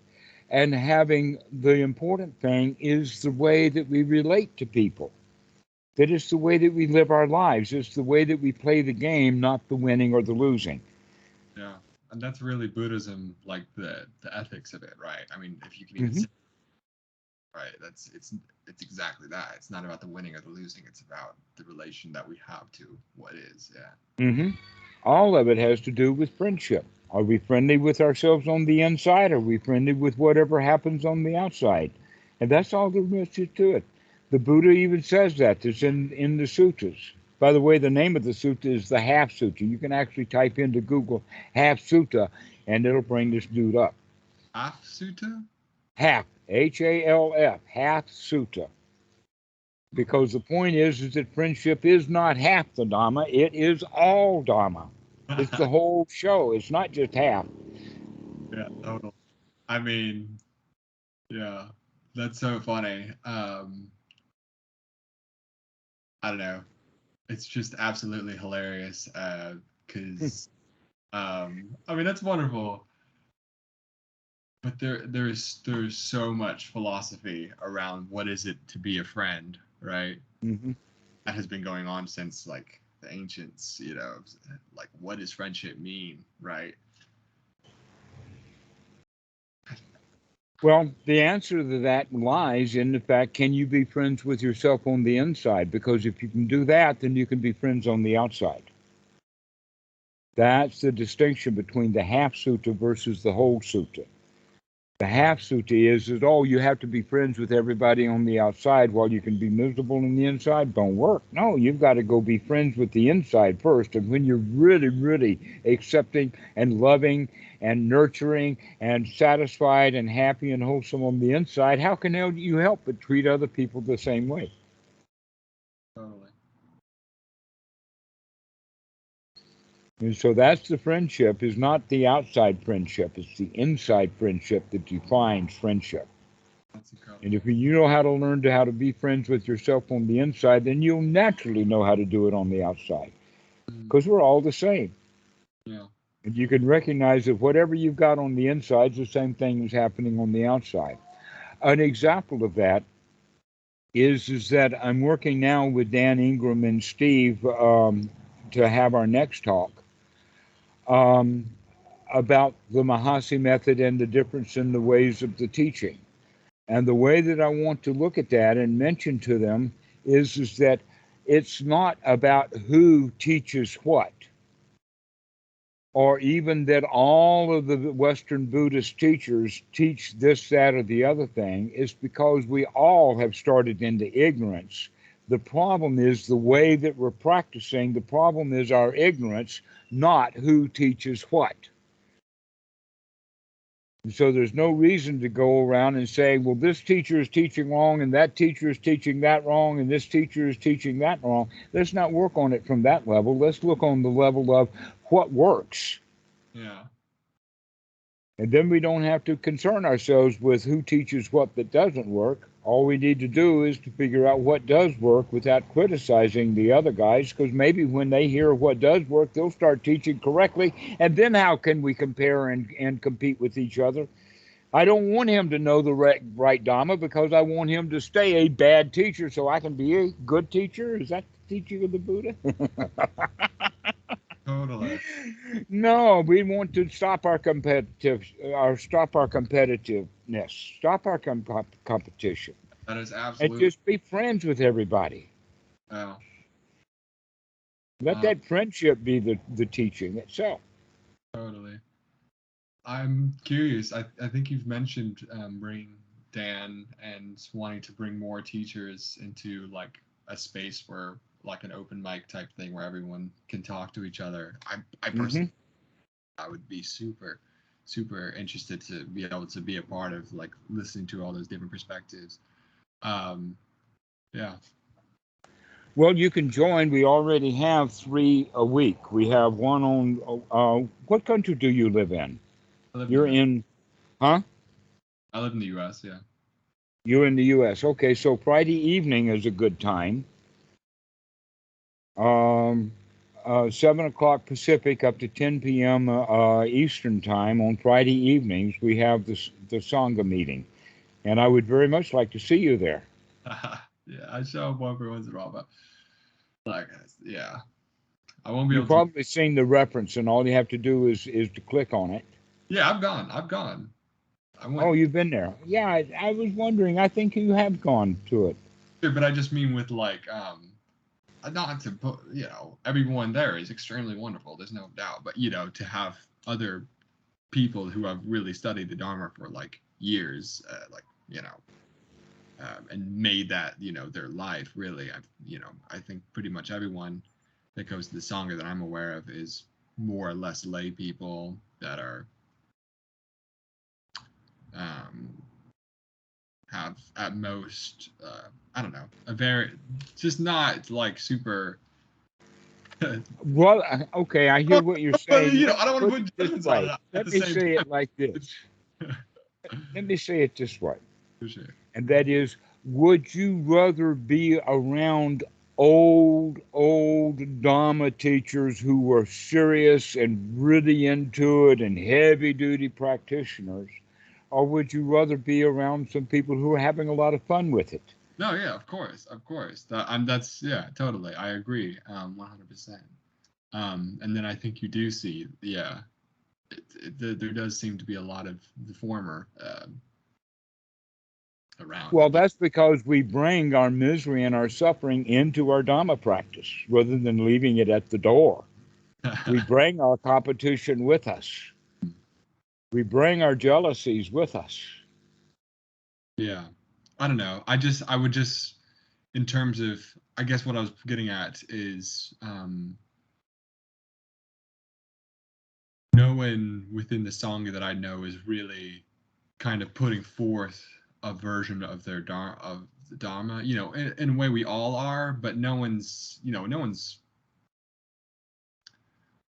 and having the important thing is the way that we relate to people. That it's the way that we live our lives. It's the way that we play the game, not the winning or the losing. Yeah, and that's really Buddhism, like the ethics of it, right? I mean, if you can even say, right, it's exactly that. It's not about the winning or the losing. It's about the relation that we have to what is. Yeah. All of it has to do with friendship. Are we friendly with ourselves on the inside? Are we friendly with whatever happens on the outside? And that's all there is to it. The Buddha even says that. It's in the suttas. By the way, the name of the sutta is the Half Sutta. You can actually type into Google Half Sutta, and it'll bring this dude up. Half Sutta? Half, Half, Half Sutta. Because the point is that friendship is not half the Dhamma, it is all Dhamma. It's the whole show. It's not just half. Yeah, totally. I mean, yeah, that's so funny. I don't know. It's just absolutely hilarious. Because I mean, that's wonderful. But there's so much philosophy around what is it to be a friend, right? That has been going on since like the ancients, you know, like what does friendship mean, right? Well, the answer to that lies in the fact, can you be friends with yourself on the inside? Because if you can do that, then you can be friends on the outside. That's the distinction between the half sutta versus the whole sutta. The half sutta is that, oh, you have to be friends with everybody on the outside while you can be miserable on the inside. Don't work. No, you've got to go be friends with the inside first. And when you're really, really accepting and loving and nurturing and satisfied and happy and wholesome on the inside, how can you help but treat other people the same way? Totally. And so that's the friendship, is not the outside friendship. It's the inside friendship that defines friendship. That's incredible. And if you know how to learn how to be friends with yourself on the inside, then you'll naturally know how to do it on the outside. Because we're all the same. Yeah. And you can recognize that whatever you've got on the inside is the same thing is happening on the outside. An example of that is that I'm working now with Dan Ingram and Steve to have our next talk. About the Mahasi method and the difference in the ways of the teaching. And the way that I want to look at that and mention to them is that it's not about who teaches what, or even that all of the Western Buddhist teachers teach this, that, or the other thing. It's because we all have started into ignorance. The problem is the way that we're practicing. The problem is our ignorance, not who teaches what. And so there's no reason to go around and say, well, this teacher is teaching wrong, and that teacher is teaching that wrong, and this teacher is teaching that wrong. Let's not work on it from that level. Let's look on the level of what works. Yeah. And then we don't have to concern ourselves with who teaches what that doesn't work. All we need to do is to figure out what does work without criticizing the other guys, because maybe when they hear what does work, they'll start teaching correctly. And then how can we compare and compete with each other? I don't want him to know the right Dhamma because I want him to stay a bad teacher so I can be a good teacher. Is that the teaching of the Buddha? Totally. No, we want to stop our competitiveness, stop our competition. That is And absolutely. just be friends with everybody. Oh. Let that friendship be the teaching itself. Totally. I'm curious. I think you've mentioned bringing Dan and wanting to bring more teachers into like a space where like an open mic type thing where everyone can talk to each other. I personally, I would be super interested to be able to be a part of like listening to all those different perspectives. Yeah. Well, you can join. We already have 3 a week. We have one on. What country do you live in? You're in, huh? I live in the U.S. Yeah. You're in the U.S. Okay, so Friday evening is a good time. 7 o'clock Pacific up to 10 p.m. Eastern time on Friday evenings, we have the Sangha meeting. And I would very much like to see you there. Yeah, I show up every once in a while, but like, yeah, I won't be You've able to. You've probably seen the reference, and all you have to do is to click on it. Yeah, I've gone. Oh, you've been there. Yeah, I was wondering. I think you have gone to it. Sure, but I just mean with like, not to put, everyone there is extremely wonderful. There's no doubt, but to have other people who have really studied the Dharma for like years, and made that their life really. I think pretty much everyone that goes to the Sangha that I'm aware of is more or less lay people that are have at most I don't know, a very just not like super. Well, okay, I hear what you're saying. I don't want to put judgments on it. Let me say it like this. Let me say it this way. For sure. And that is, would you rather be around old Dhamma teachers who were serious and really into it and heavy-duty practitioners, or would you rather be around some people who are having a lot of fun with it? No, yeah, of course. That's totally. I agree, 100%. And then I think you do see, there does seem to be a lot of the former around. Well, that's because we bring our misery and our suffering into our Dhamma practice rather than leaving it at the door. We bring our competition with us. We bring our jealousies with us. Yeah. I don't know. I would just, in terms of, I guess what I was getting at is no one within the Sangha that I know is really kind of putting forth a version of their of the Dharma. You know, in a way we all are, but no one's, no one's.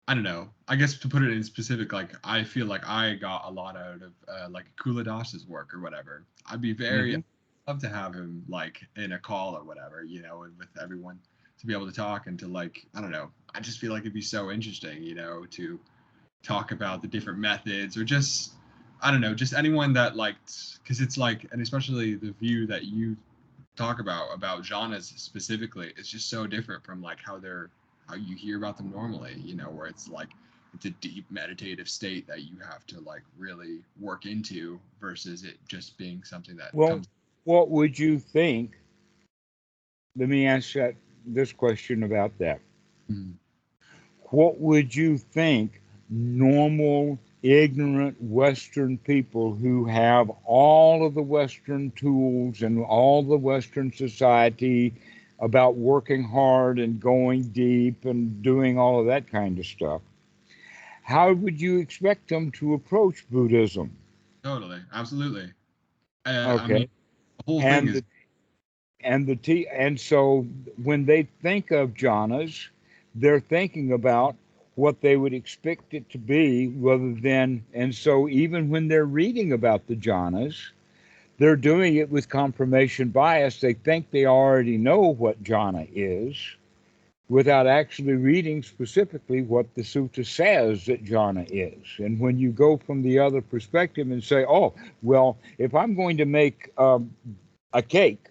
I don't know. I guess to put it in specific, like I feel like I got a lot out of like Kula Das's work or whatever. I'd be very love to have him like in a call or whatever, with everyone to be able to talk and to like, I don't know. I just feel like it'd be so interesting, to talk about the different methods or just, I don't know, just anyone that liked, because it's like, and especially the view that you talk about jhanas specifically, it's just so different from like how you hear about them normally, where it's like it's a deep meditative state that you have to like really work into versus it just being something that comes. What would you think? Let me ask this question about that. What would you think normal, ignorant Western people who have all of the Western tools and all the Western society about working hard and going deep and doing all of that kind of stuff, how would you expect them to approach Buddhism? Totally, absolutely. Okay. I mean, the whole thing is. And so when they think of jhanas, they're thinking about what they would expect it to be rather than, and so even when they're reading about the jhanas, they're doing it with confirmation bias. They think they already know what jhana is without actually reading specifically what the sutta says that jhana is. And when you go from the other perspective and say, oh, well, if I'm going to make a cake,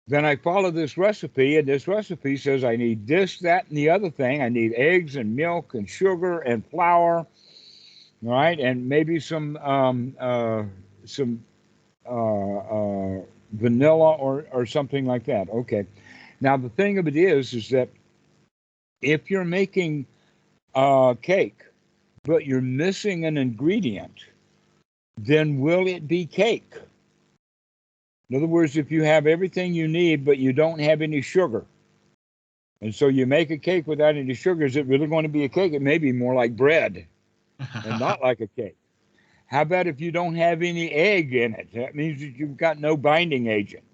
then I follow this recipe, and this recipe says I need this, that, and the other thing. I need eggs and milk and sugar and flour, right? And maybe some vanilla or something like that. Okay. Now the thing of it is that if you're making a cake, but you're missing an ingredient, then will it be cake? In other words, if you have everything you need, but you don't have any sugar, and so you make a cake without any sugar, is it really going to be a cake? It may be more like bread and not like a cake. How about if you don't have any egg in it? That means that you've got no binding agent.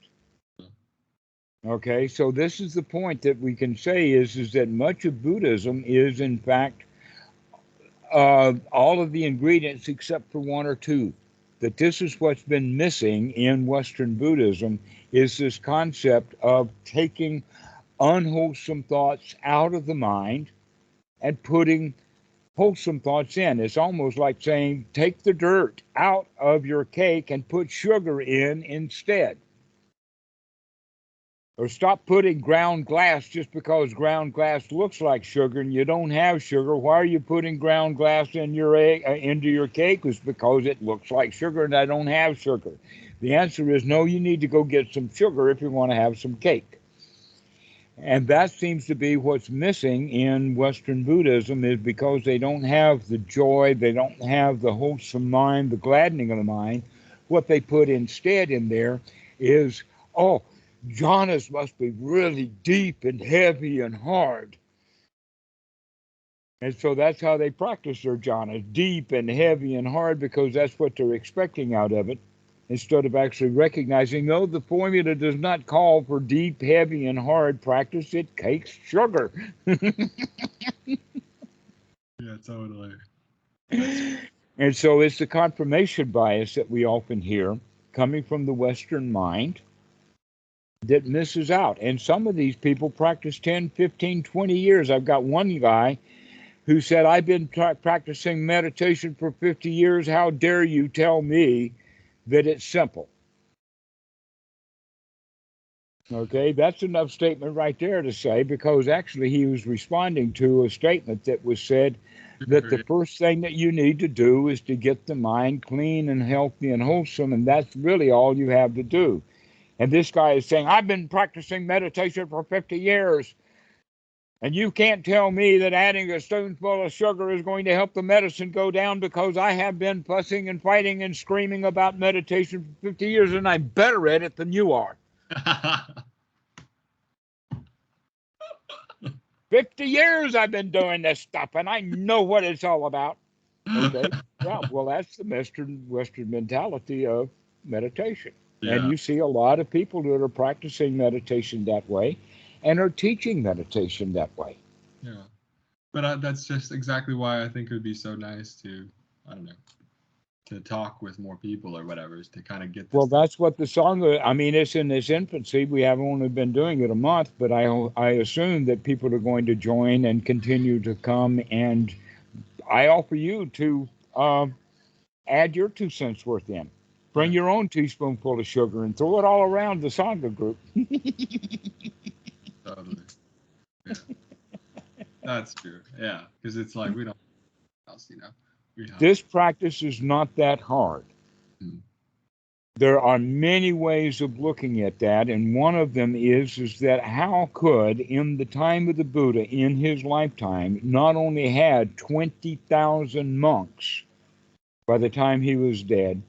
Okay, so this is the point that we can say is that much of Buddhism is, in fact, all of the ingredients except for one or two. That this is what's been missing in Western Buddhism is this concept of taking unwholesome thoughts out of the mind and putting wholesome thoughts in. It's almost like saying, take the dirt out of your cake and put sugar in instead. Or stop putting ground glass just because ground glass looks like sugar and you don't have sugar. Why are you putting ground glass in your into your cake? It's because it looks like sugar and I don't have sugar. The answer is no, you need to go get some sugar if you want to have some cake. And that seems to be what's missing in Western Buddhism, is because they don't have the joy, they don't have the wholesome mind, the gladdening of the mind. What they put instead in there is, oh, jhanas must be really deep and heavy and hard. And so that's how they practice their jhanas, deep and heavy and hard, because that's what they're expecting out of it, instead of actually recognizing, no, the formula does not call for deep, heavy, and hard practice. It takes sugar. Yeah, totally. And so it's the confirmation bias that we often hear coming from the Western mind that misses out. And some of these people practice 10, 15, 20 years. I've got one guy who said, I've been practicing meditation for 50 years. How dare you tell me that it's simple? Okay, that's enough statement right there to say, because actually he was responding to a statement that was said that the first thing that you need to do is to get the mind clean and healthy and wholesome, and that's really all you have to do. And this guy is saying, I've been practicing meditation for 50 years. And you can't tell me that adding a spoonful of sugar is going to help the medicine go down, because I have been fussing and fighting and screaming about meditation for 50 years, and I'm better at it than you are. 50 years I've been doing this stuff, and I know what it's all about. Okay? Yeah, well, that's the Western mentality of meditation. Yeah. And you see a lot of people that are practicing meditation that way and are teaching meditation that way. Yeah. But that's just exactly why I think it would be so nice to, I don't know, to talk with more people or whatever, is to kind of get this. Well, that's what the Sangha, I mean, it's in its infancy. We have only been doing it a month, but I assume that people are going to join and continue to come. And I offer you to add your 2 cents worth in. Bring your own teaspoonful of sugar and throw it all around the Sangha group. Totally. Yeah. That's true. Yeah. Because it's like, we don't else, you know. This practice is not that hard. Hmm. There are many ways of looking at that, and one of them is that how could, in the time of the Buddha, in his lifetime, not only had 20,000 monks by the time he was dead,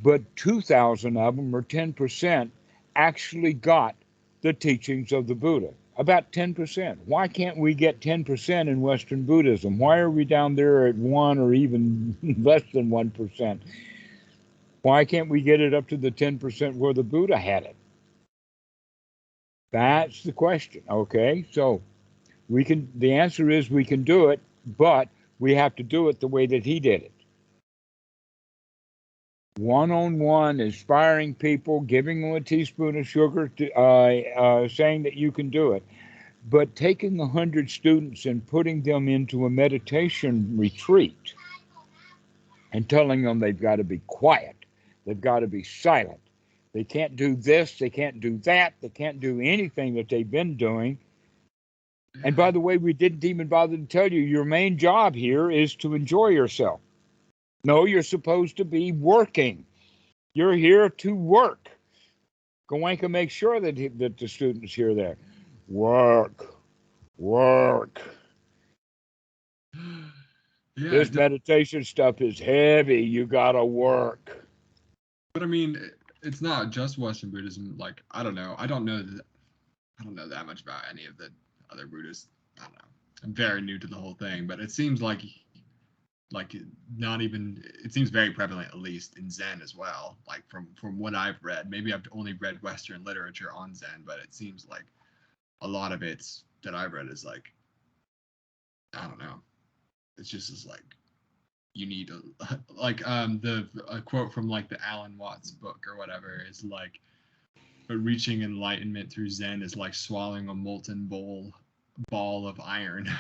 but 2,000 of them, or 10%, actually got the teachings of the Buddha. About 10%. Why can't we get 10% in Western Buddhism? Why are we down there at 1 or even less than 1%? Why can't we get it up to the 10% where the Buddha had it? That's the question. Okay, so we can. The answer is we can do it, but we have to do it the way that he did it. One-on-one, inspiring people, giving them a teaspoon of sugar, saying that you can do it. But taking 100 students and putting them into a meditation retreat and telling them they've got to be quiet, they've got to be silent, they can't do this, they can't do that, they can't do anything that they've been doing. And by the way, we didn't even bother to tell you, your main job here is to enjoy yourself. No, you're supposed to be working. You're here to work. Goenka makes sure that the students hear that. Work. Yeah, this meditation stuff is heavy. You gotta work. But I mean, it's not just Western Buddhism. Like, I don't know. I don't know that much about any of the other Buddhists. I don't know. I'm very new to the whole thing, but it seems like not even, it seems very prevalent, at least in Zen as well. Like from what I've read, maybe I've only read Western literature on Zen, but it seems like a lot of it that I've read is like, I don't know. It's just as like, you need a quote from like the Alan Watts book or whatever is like, but reaching enlightenment through Zen is like swallowing a molten ball of iron,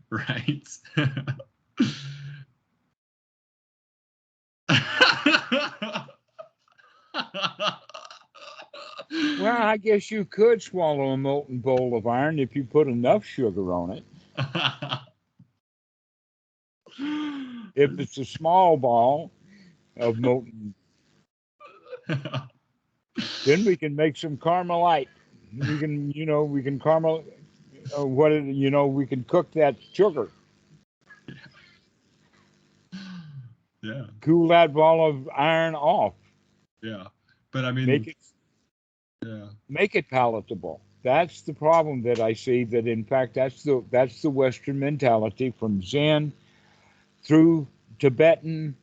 right? Well, I guess you could swallow a molten bowl of iron if you put enough sugar on it. If it's a small ball of molten, then we can make some Carmelite. We can, we can caramel. We can cook that sugar. Yeah. Cool that ball of iron off. Yeah, but I mean, make it palatable. That's the problem that I see. That in fact, that's the Western mentality from Zen through Tibetan,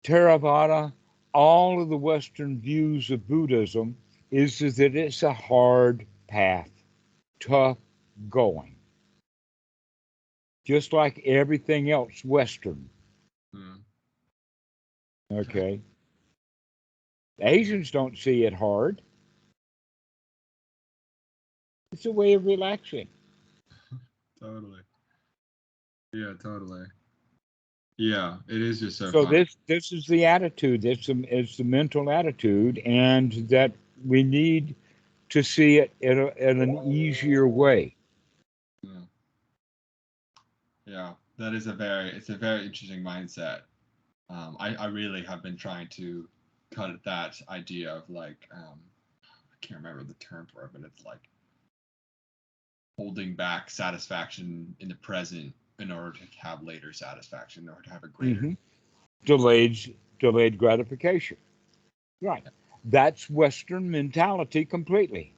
Theravada, all of the Western views of Buddhism is that it's a hard path, tough going, just like everything else Western. Okay. Asians don't see it hard. It's a way of relaxing. Totally. Yeah, totally. Yeah, it is just so. So this is the attitude. It's the mental attitude, and that we need to see it in an easier way. Yeah, that is a very interesting mindset. I really have been trying to cut at that idea of like, I can't remember the term for it, but it's like holding back satisfaction in the present in order to have later satisfaction, or to have a greater. Delayed gratification. Right. That's Western mentality completely.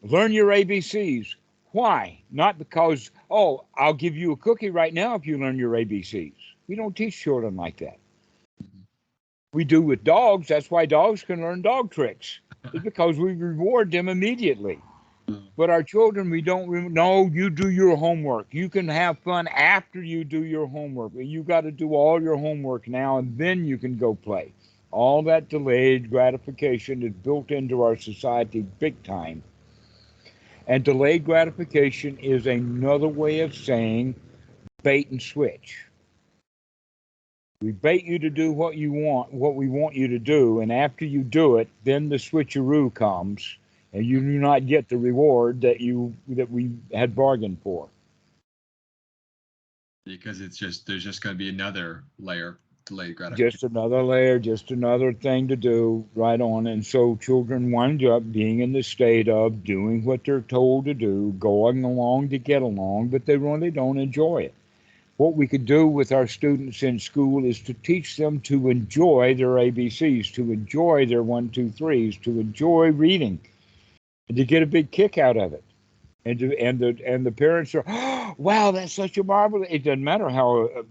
Learn your ABCs. Why? Not because, oh, I'll give you a cookie right now if you learn your ABCs. We don't teach children like that. Mhm. We do with dogs. That's why dogs can learn dog tricks. It's because we reward them immediately. But our children, we don't. No, you do your homework. You can have fun after you do your homework. You got to do all your homework now, and then you can go play. All that delayed gratification is built into our society big time. And delayed gratification is another way of saying bait and switch. We bait you to do what you want, what we want you to do, and after you do it, then the switcheroo comes, and you do not get the reward that we had bargained for. Because there's just going to be another layer of delayed gratification. Just another layer, just another thing to do, right on. And so children wind up being in the state of doing what they're told to do, going along to get along, but they really don't enjoy it. What we could do with our students in school is to teach them to enjoy their ABCs, to enjoy their 1, 2, 3s, to enjoy reading, and to get a big kick out of it. And the parents are, oh, wow, that's such a marvelous. It doesn't matter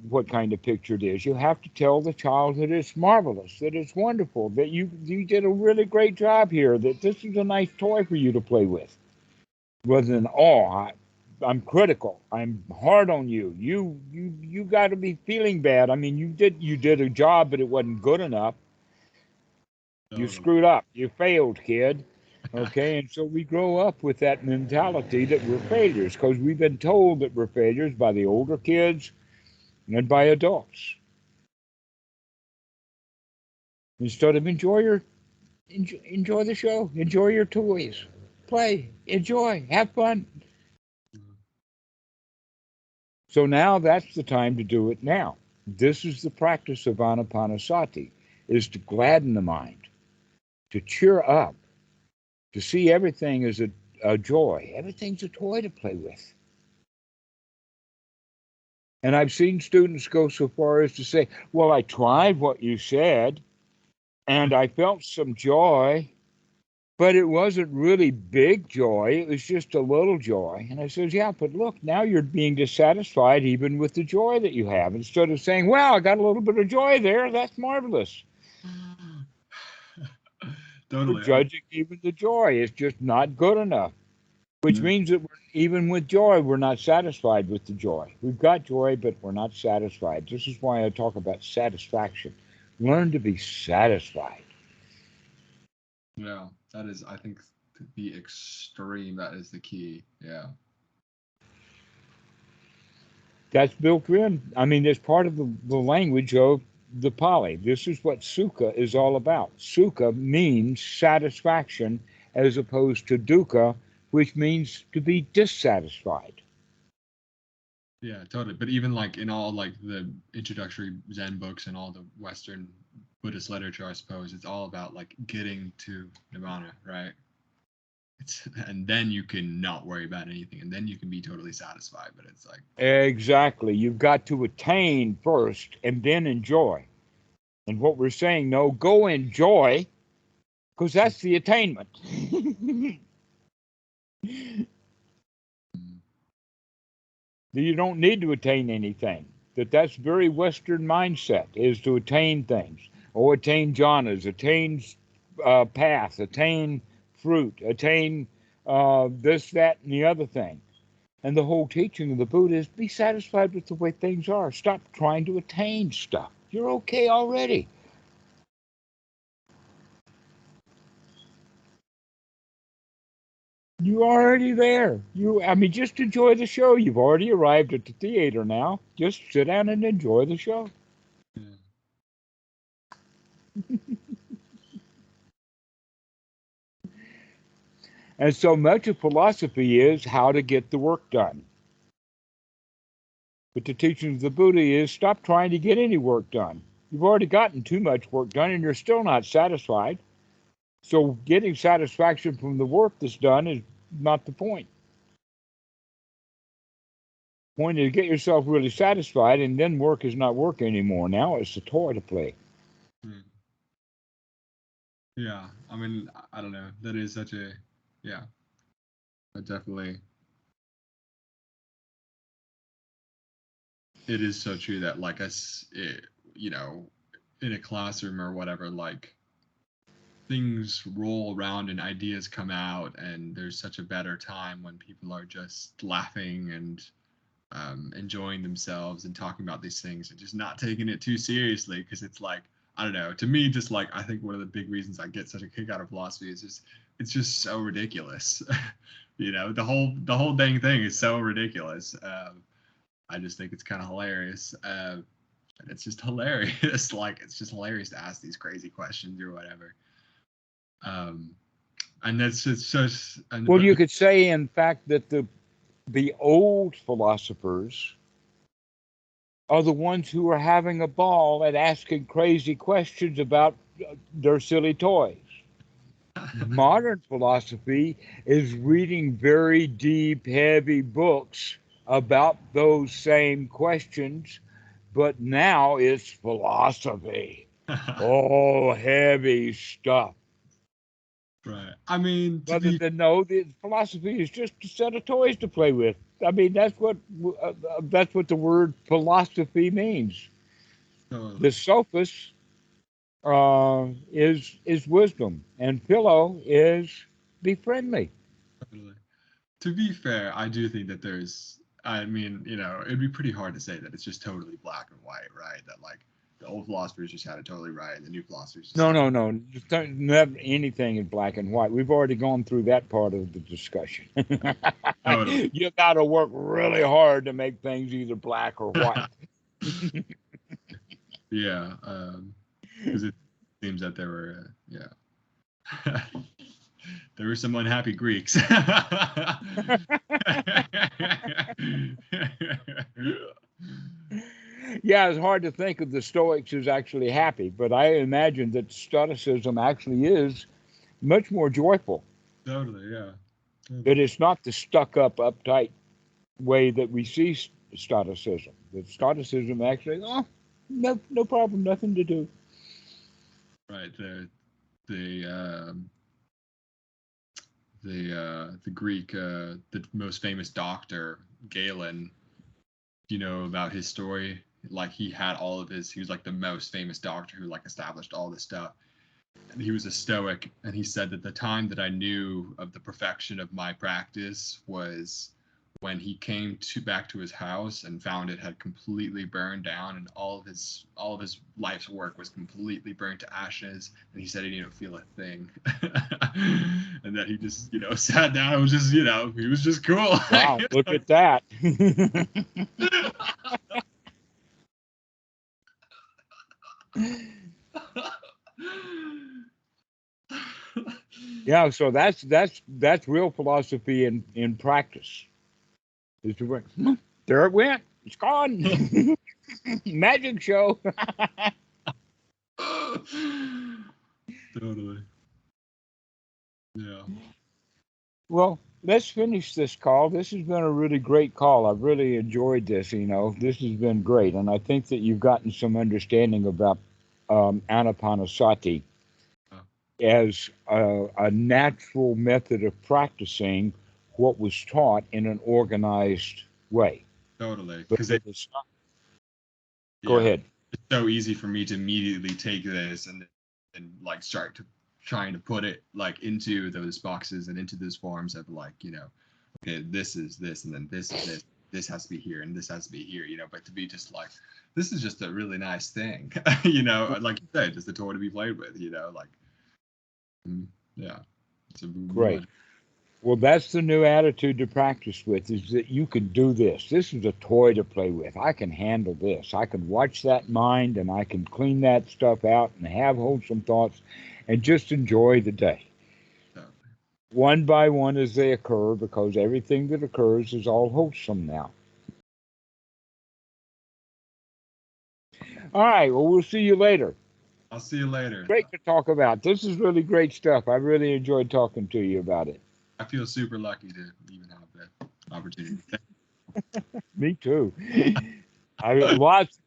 what kind of picture it is. You have to tell the child that it's marvelous, that it's wonderful, that you did a really great job here, that this is a nice toy for you to play with, rather than, oh, I'm critical. I'm hard on you. You got to be feeling bad. I mean, you did a job, but it wasn't good enough. You screwed up. You failed, kid. Okay, and so we grow up with that mentality that we're failures because we've been told that we're failures by the older kids and by adults. Instead of enjoy the show, enjoy your toys, play, enjoy, have fun. So now that's the time to do it now. This is the practice of Anapanasati, is to gladden the mind, to cheer up, to see everything as a joy. Everything's a toy to play with. And I've seen students go so far as to say, well, I tried what you said, and I felt some joy, but it wasn't really big joy. It was just a little joy. And I says, yeah, but look, now you're being dissatisfied even with the joy that you have. Instead of saying, well, I got a little bit of joy there. That's marvelous. Totally. We're judging even the joy. It's just not good enough, which means that even with joy, we're not satisfied with the joy. We've got joy, but we're not satisfied. This is why I talk about satisfaction. Learn to be satisfied. Yeah, that is, I think, the extreme. That is the key. Yeah. That's built in. I mean, it's part of the language of the Pali. This is what sukha is all about. Sukha means satisfaction as opposed to dukkha, which means to be dissatisfied. Yeah, totally. But even like in all like the introductory Zen books and all the Western Buddhist literature, I suppose, it's all about like getting to Nirvana, right? And then you can not worry about anything, and then you can be totally satisfied. But it's like, Exactly. You've got to attain first and then enjoy. And what we're saying, no, go enjoy, because that's the attainment. You don't need to attain anything. That's very Western mindset, is to attain things. Oh, attain jhanas, attain path, attain fruit, attain this, that, and the other thing. And the whole teaching of the Buddha is be satisfied with the way things are. Stop trying to attain stuff. You're okay already. You're already there. I mean, just enjoy the show. You've already arrived at the theater now. Just sit down and enjoy the show. And so much of philosophy is how to get the work done. But the teaching of the Buddha is stop trying to get any work done. You've already gotten too much work done and you're still not satisfied. So getting satisfaction from the work that's done is not the point. point is get yourself really satisfied, and then work is not work anymore. Now it's a toy to play. Yeah, I mean, I don't know. That is such a, yeah, that definitely, it is so true that like you know, in a classroom or whatever, like things roll around and ideas come out, and there's such a better time when people are just laughing and enjoying themselves and talking about these things and just not taking it too seriously, because it's like, I don't know, to me, just like, I think one of the big reasons I get such a kick out of philosophy is just it's just so ridiculous. You know, the whole dang thing is so ridiculous. I just think it's kind of hilarious. And it's just hilarious. Like, it's just hilarious to ask these crazy questions or whatever. And that's just and Well, you could say, in fact, that the old philosophers are the ones who are having a ball at asking crazy questions about their silly toys. Modern philosophy is reading very deep, heavy books about those same questions, but now it's philosophy. Oh, heavy stuff. Right. I mean, Rather than no, the philosophy is just a set of toys to play with. I mean, that's what the word philosophy means. totally. The sophist is wisdom, and philo is be friendly. Totally. To be fair, I do think that there's, I mean, you know, it'd be pretty hard to say that it's just totally black and white, right? That like the old philosophers just had it totally right, and the new philosophers just No. Just never anything in black and white. We've already gone through that part of the discussion. totally. You got to work really hard to make things either black or white. Yeah, because it seems that there were, yeah, there were some unhappy Greeks. Yeah, it's hard to think of the Stoics as actually happy, but I imagine that Stoicism actually is much more joyful. Totally, yeah. That it's not the stuck up, uptight way that we see Stoicism. That Stoicism actually, oh, no problem, nothing to do. Right. The Greek, the most famous doctor, Galen, you know about his story? Like he had all of his, he was like the most famous doctor who like established all this stuff. And he was a Stoic, and he said that the time that I knew of the perfection of my practice was when he came back to his house and found it had completely burned down, and all of his life's work was completely burnt to ashes, and he said he didn't feel a thing. And that he just, you know, sat down and was just, you know, he was just cool. Wow, look at that. Yeah, so that's real philosophy in practice. There it went. It's gone. Magic show. Totally. Yeah. Well, let's finish this call. This has been a really great call. I've really enjoyed this. You know, this has been great, and I think that you've gotten some understanding about Anapanasati as a natural method of practicing what was taught in an organized way. Totally. But Because it's not. Go yeah, ahead. it's so easy for me to immediately take this and like start to trying to put it like into those boxes and into those forms of like, you know, okay, this is this, and then this is this. This has to be here, and this has to be here, you know. But to be just like, this is just a really nice thing, you know, like you said, just a toy to be played with, you know, like, yeah, it's a Great. Well, that's the new attitude to practice with, is that you can do this. This is a toy to play with. I can handle this. I can watch that mind, and I can clean that stuff out and have wholesome thoughts and just enjoy the day. One by one as they occur, because everything that occurs is all wholesome now. All right. Well, we'll see you later. I'll see you later. Great to talk about. This is really great stuff. I really enjoyed talking to you about it. I feel super lucky to even have that opportunity. Me too. I lots of